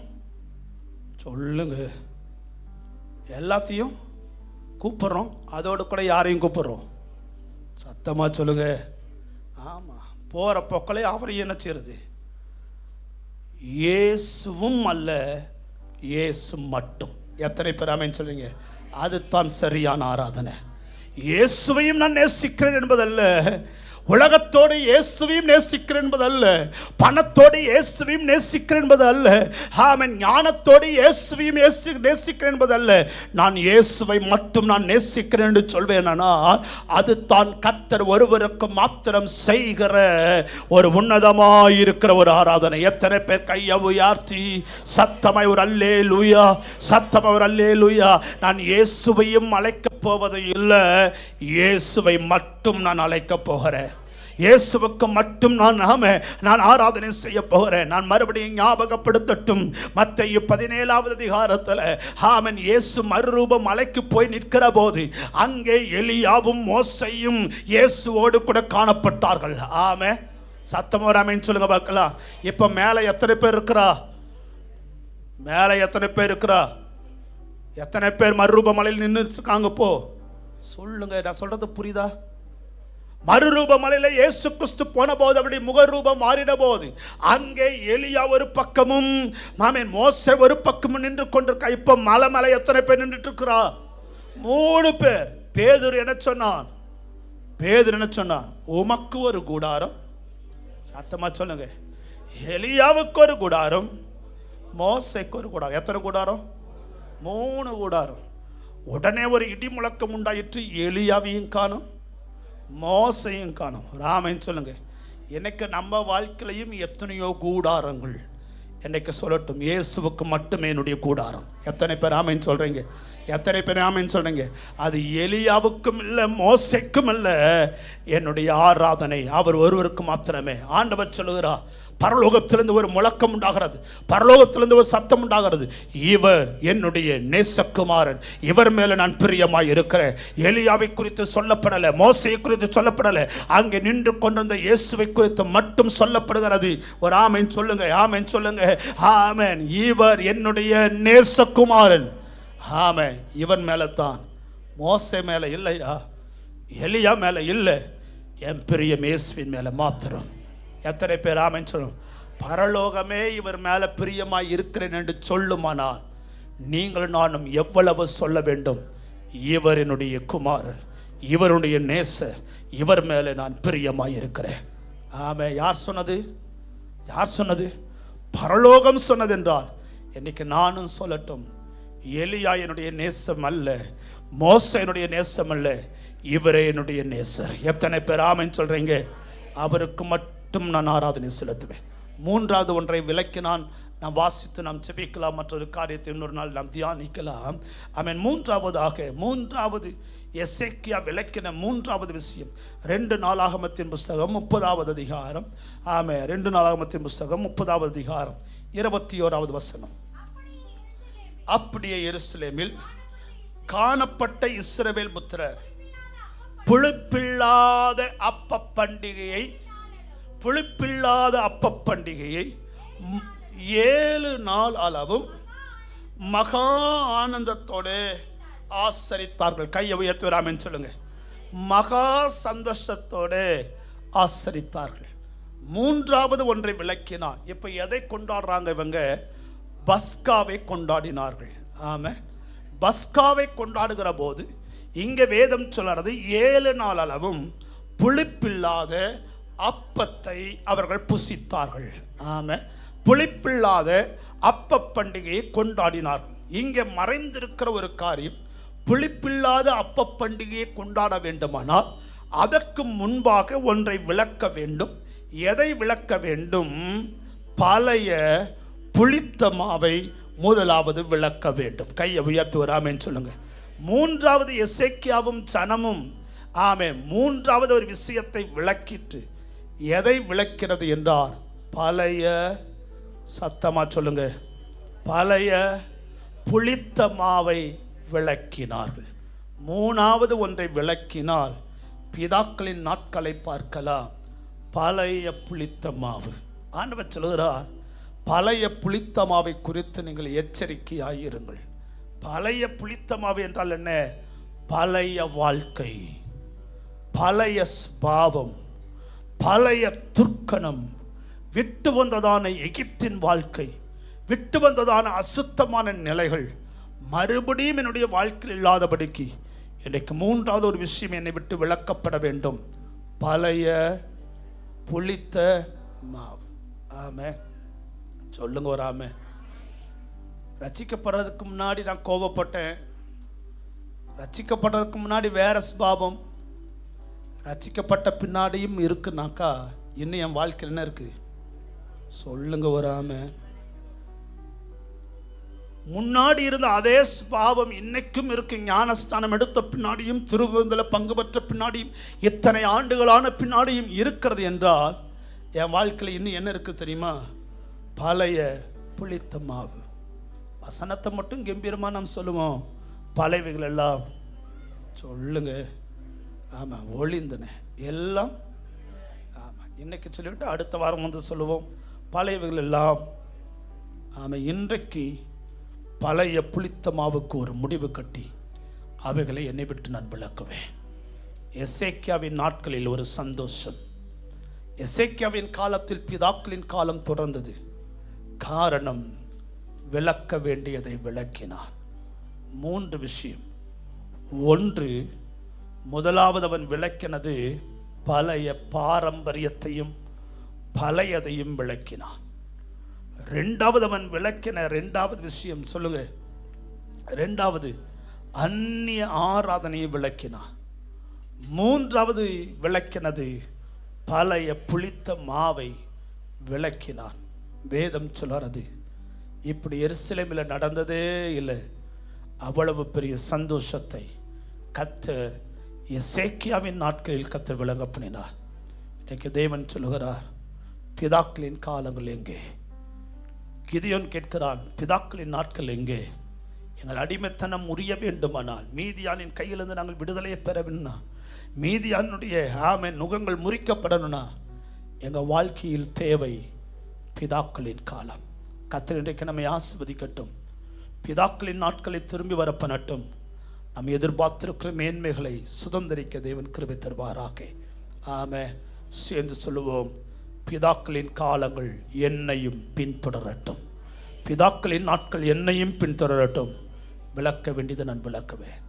சொல்லுங்க, எல்லாத்தையும் கூப்பிடுறோம். அதோடு கூட யாரையும் கூப்பிடுறோம்? சத்தமா சொல்லுங்க. ஆமா, போற போக்களே அவரையும் என்ன செய்யறது? இயேசுவும் அல்ல, இயேசு மட்டும். எத்தனை பேர் ஆமென் சொல்லுங்க? அதுதான் சரியான ஆராதனை. இயேசுவையும் நான் நேசிக்கிறேன் என்பதல்ல, உலகத்தோடு இயேசுவையும் நேசிக்கிறேன் என்பதல்ல, பணத்தோடு இயேசுவையும் நேசிக்கிறேன் என்பதல்ல, ஆமென், ஞானத்தோடு இயேசுவையும் நேசிக்கிறேன் என்பதல்ல. நான் இயேசுவை மட்டும் நான் நேசிக்கிறேன் என்று சொல்வேனா, அது தான் கர்த்தர் ஒருவருக்கு மாத்திரம் செய்கிற ஒரு உன்னதமாயிருக்கிற ஒரு ஆராதனை. எத்தனை பேர் கையை உயர்த்தி சத்தமாய் ஒரு அல்லேலூயா, சத்தமாய் ஒரு அல்லேலூயா. நான் இயேசுவையும் அழைக்க போவது இல்லை, இயேசுவை மட்டும் நான் அழைக்க போகிறேன். இயேசுவுக்கு மட்டும் நான் ஆராதனை செய்ய போகிறேன். நான் மறுபடியும் ஞாபகப்படுத்தட்டும், மத்தேயு 17வது அதிகாரத்தில் ஆமென், இயேசு மறுரூப மலைக்கு போய் நிற்கிற போது அங்கே எலியாவும் மோசையும் இயேசுவோடு கூட காணப்பட்டார்கள். ஆமென், சத்தமா ஆமென் சொல்லுங்க பார்க்கலாம். இப்ப மேல எத்தனை பேர் இருக்கிறா? மேல எத்தனை பேர் இருக்கிறா? எத்தனை பேர் மறுரூப மலையில் நின்று இருக்காங்க? போ சொல்லுங்க. நான் சொல்றது புரியுதா? மறுரூப மலையில இயேசு கிறிஸ்து போன போது அப்படி முகரூபம் மாறின போது அங்கே எலியா ஒரு பக்கமும் மோசே ஒரு பக்கமும் நின்று கொண்டிருக்கா. இப்ப மலை எத்தனை பேர் நின்றுட்டு இருக்கிறா? 3 பேர். பேதுரு என்ன சொன்னான்? உமக்கு ஒரு கூடாரம், சத்தமா சொல்லுங்க, எலியாவுக்கு ஒரு கூடாரம், மோசேக்கு ஒரு கூடாரம். எத்தனை கூடாரம்? 3 கூடாரம். உடனே ஒரு இடி முழக்கம் உண்டாயிற்று. எலியாவையும் காணும், மோசையும் காணும். ராமன் சொல்லுங்க. எனக்கு நம்ம வாழ்க்கையிலையும் எத்தனையோ கூடாரங்கள். என்னைக்கு சொல்லட்டும், இயேசுவுக்கு மட்டுமே என்னுடைய கூடாரம். எத்தனை பேர் ஆமென் சொல்றீங்க? எத்தனை பேர் ஆமென் சொல்றீங்க? அது எலியாவுக்கும் இல்லை, மோசைக்கும் இல்லை. என்னுடைய ஆராதனை அவர் ஒருவருக்கு மாத்திரமே. ஆண்டவர் சொல்லுகிறார், பரலோகத்திலிருந்து ஒரு முழக்கம் உண்டாகிறது, பரலோகத்திலிருந்து ஒரு சத்தம் உண்டாகிறது, இவர் என்னுடைய நேசகுமாரன், இவர் மேல நான் பிரியமாய் இருக்கிறேன். எலியாவை குறித்து சொல்லப்படலை, மோசையை குறித்து சொல்லப்படலை, அங்கே நின்று கொண்டிருந்த இயேசுவை குறித்து மட்டும் சொல்லப்படுகிறது. ஒரு ஆமென் சொல்லுங்க, ஆமென் சொல்லுங்க, ஆமென். இவர் என்னுடைய நேசகுமாரன். ஆமே, இவன் மேலே தான், மோசே மேலே இல்லையா, எலியா மேலே இல்லை, என் பெரிய மேசுவின் மேலே மாத்திரம். எத்தனை பேர் ஆமென் சொல்லணும்? பரலோகமே இவர் மேலே பிரியமாய் இருக்கிறேன் என்று சொல்லுமானால் நீங்கள் நானும் எவ்வளவு சொல்ல வேண்டும்? இவர் என்னுடைய குமாரன், இவருடைய நேசர், இவர் மேலே நான் பிரியமாய் இருக்கிறேன். ஆமே. யார் சொன்னது? யார் சொன்னது? பரலோகம் சொன்னது என்றால் இன்னைக்கு நானும் சொல்லட்டும், எலியா என்னுடைய நேசம் அல்ல, மோசே என்னுடைய நேசம் அல்ல, இவரே என்னுடைய நேசர். எத்தனை பேர் ஆமென் சொல்றீங்க? அவருக்கு மட்டும் நான் ஆராதனை செலுத்துவேன். மூன்றாவது ஒன்றை விளக்கினான், நாம் வாசித்து நாம் செபிக்கலாம், மற்றொரு காரியத்தை இன்னொரு நாள் நாம் தியானிக்கலாம். ஆமென். மூன்றாவது எசேக்கியா விளக்கின மூன்றாவது விஷயம் 2 நாளாகமத்தின் புஸ்தகம் 30வது அதிகாரம். ஆமென். 2 நாளாகமத்தின் புஸ்தகம் 30வது அதிகாரம் 21வது வசனம். அப்படியே எருசலேமில் காணப்பட்ட இஸ்ரவேல் புத்திரர் புளிப்பில்லாத அப்ப பண்டிகையை 7 நாள் அளவும் மகா ஆனந்தத்தோடு ஆசரித்தார்கள். கையை உயர்த்தி வராமன்னு சொல்லுங்க. மகா சந்தோஷத்தோடு ஆசரித்தார்கள். மூன்றாவது ஒன்றை விளக்கினான். இப்ப எதை கொண்டாடுறாங்க இவங்க? பஸ்காவை கொண்டாடினார்கள். ஆமா, பஸ்காவை கொண்டாடுகிற போது இங்க வேதம் சொல்றது 7 நாள் அளவும் புளிப்பில்லாத அப்பத்தை அவர்கள் புசித்தார்கள். ஆமா, புளிப்பில்லாத அப்ப பண்டிகையை கொண்டாடினார்கள். இங்கே மறைந்திருக்கிற ஒரு காரியம், புளிப்பில்லாத அப்ப பண்டிகையை கொண்டாட வேண்டுமானால் அதற்கு முன்பாக ஒன்றை விளக்க வேண்டும். எதை விளக்க வேண்டும்? பழைய புளித்த மாவை முதலாவது விளக்க வேண்டும். கையை உயர்த்தி வராமேன்னு சொல்லுங்க. மூன்றாவது எசேக்கியாவும் ஜனமும் ஆமென் மூன்றாவது ஒரு விஷயத்தை விளக்கிட்டு, எதை விளக்கிறது என்றார்? பழைய, சத்தமா சொல்லுங்க, பழைய புளித்த மாவை விளக்கினார்கள். மூணாவது ஒன்றை விளக்கினால் பிதாக்களின் நாட்களை பார்க்கலாம். பழைய புளித்த மாவு. ஆண்டவர் சொல்கிறார், பழைய புளித்த மாவை குறித்து நீங்கள் எச்சரிக்கையாயிருங்கள். பழைய புளித்த மாவு என்றால் என்ன? பழைய வாழ்க்கை, பழைய ஸ்பாவம், பழைய துர்க்கணம், விட்டு வந்ததான எகிப்தின் வாழ்க்கை, விட்டு வந்ததான அசுத்தமான நிலைகள் மறுபடியும் என்னுடைய வாழ்க்கையில் இல்லாதபடிக்கு இன்றைக்கு மூன்றாவது ஒரு விஷயம் என்னை விட்டு விளக்கப்பட வேண்டும். பழைய புளித்த மாவு. ஆமே, சொல்லுங்க ஒரு ஆமே. ரட்சிக்கப்படுறதுக்கு முன்னாடி நான் கோபப்பட்டேன், ரட்சிக்கப்படுறதுக்கு முன்னாடி வேற ஸ்பாவம், ரட்சிக்கப்பட்ட பின்னாடியும் இருக்குனாக்கா இன்னும் என் வாழ்க்கையில் என்ன இருக்கு? சொல்லுங்க ஒரு ஆமே. முன்னாடி இருந்த அதே ஸ்பாவம் இன்னைக்கும் இருக்கு. ஞானஸ்தானம் எடுத்த பின்னாடியும், திருவிருந்தில் பங்கு பெற்ற பின்னாடியும், இத்தனை ஆண்டுகளான பின்னாடியும் இருக்கிறது என்றால் என் வாழ்க்கையில் இன்னும் என்ன இருக்கு தெரியுமா? பழைய புளித்த மாவு. வசனத்தை மட்டும் கம்பீரமாக நாம் சொல்லுவோம், பழையவைகள் எல்லாம் சொல்லுங்க ஆமாம் ஒளிந்தன எல்லாம். ஆமாம், இன்னைக்கு சொல்லிவிட்டு அடுத்த வாரம் வந்து சொல்லுவோம் பழையவைகள் எல்லாம். ஆமாம், இன்றைக்கு பழைய புளித்த மாவுக்கு ஒரு முடிவு கட்டி அவைகளை என்னை விட்டு நான் விளக்குவேன். எசேக்கியாவின் நாட்களில் ஒரு சந்தோஷம். எசேக்கியாவின் காலத்தில் பிதாக்களின் காலம் தொடர்ந்தது. காரணம், விளக்க வேண்டியதை விளக்கினான். 3 விஷயம். ஒன்று, முதலாவது அவன் விளக்கினது பழைய பாரம்பரியத்தையும் பழையதையும் விளக்கினான். ரெண்டாவது அவன் விளக்கின 2வது விஷயம் சொல்லுங்க, 2வது அந்நிய ஆராதனையை விளக்கினான். 3வது விளக்கினது பழைய புளித்த மாவை விளக்கினான். வேதம் சொல்றது இப்படி எருசலேமில் நடந்ததே இல்லை. அவ்வளவு பெரிய சந்தோஷத்தை கர்த்தர் எசேக்கியாவின் நாட்களில் கர்த்தர் விளங்க பண்ணினார். இன்னைக்கு தேவன் சொல்லுகிறார், பிதாக்களின் காலங்கள் எங்கே? கிதியோன் கேட்கிறான், பிதாக்களின் நாட்கள் எங்கே? எங்கள் அடிமைத்தனம் முறிய வேண்டுமானால், மீதியானின் கையிலிருந்து நாங்கள் விடுதலையை பெற வேணும்னா, மீதியானுடைய நுகங்கள் முறிக்கப்படணும்னா எங்கள் வாழ்க்கையில் தேவை பிதாக்களின் காலம். கர்த்தர் இன்றைக்கு நம்மை ஆசீர்வதிக்கட்டும். பிதாக்களின் நாட்களை திரும்பி வர பண்ணட்டும். நாம் எதிர்பார்த்திருக்கிற மேன்மைகளை சுதந்திரிக்க தேவன் கிருபை தருவாராக. ஆமென். சேர்ந்து சொல்லுவோம், பிதாக்களின் காலங்கள் என்னையும் பின்தொடரட்டும். பிதாக்களின் நாட்கள் என்னையும் பின்தொடரட்டும். விளக்க வேண்டியது நான் விளக்குவேன்.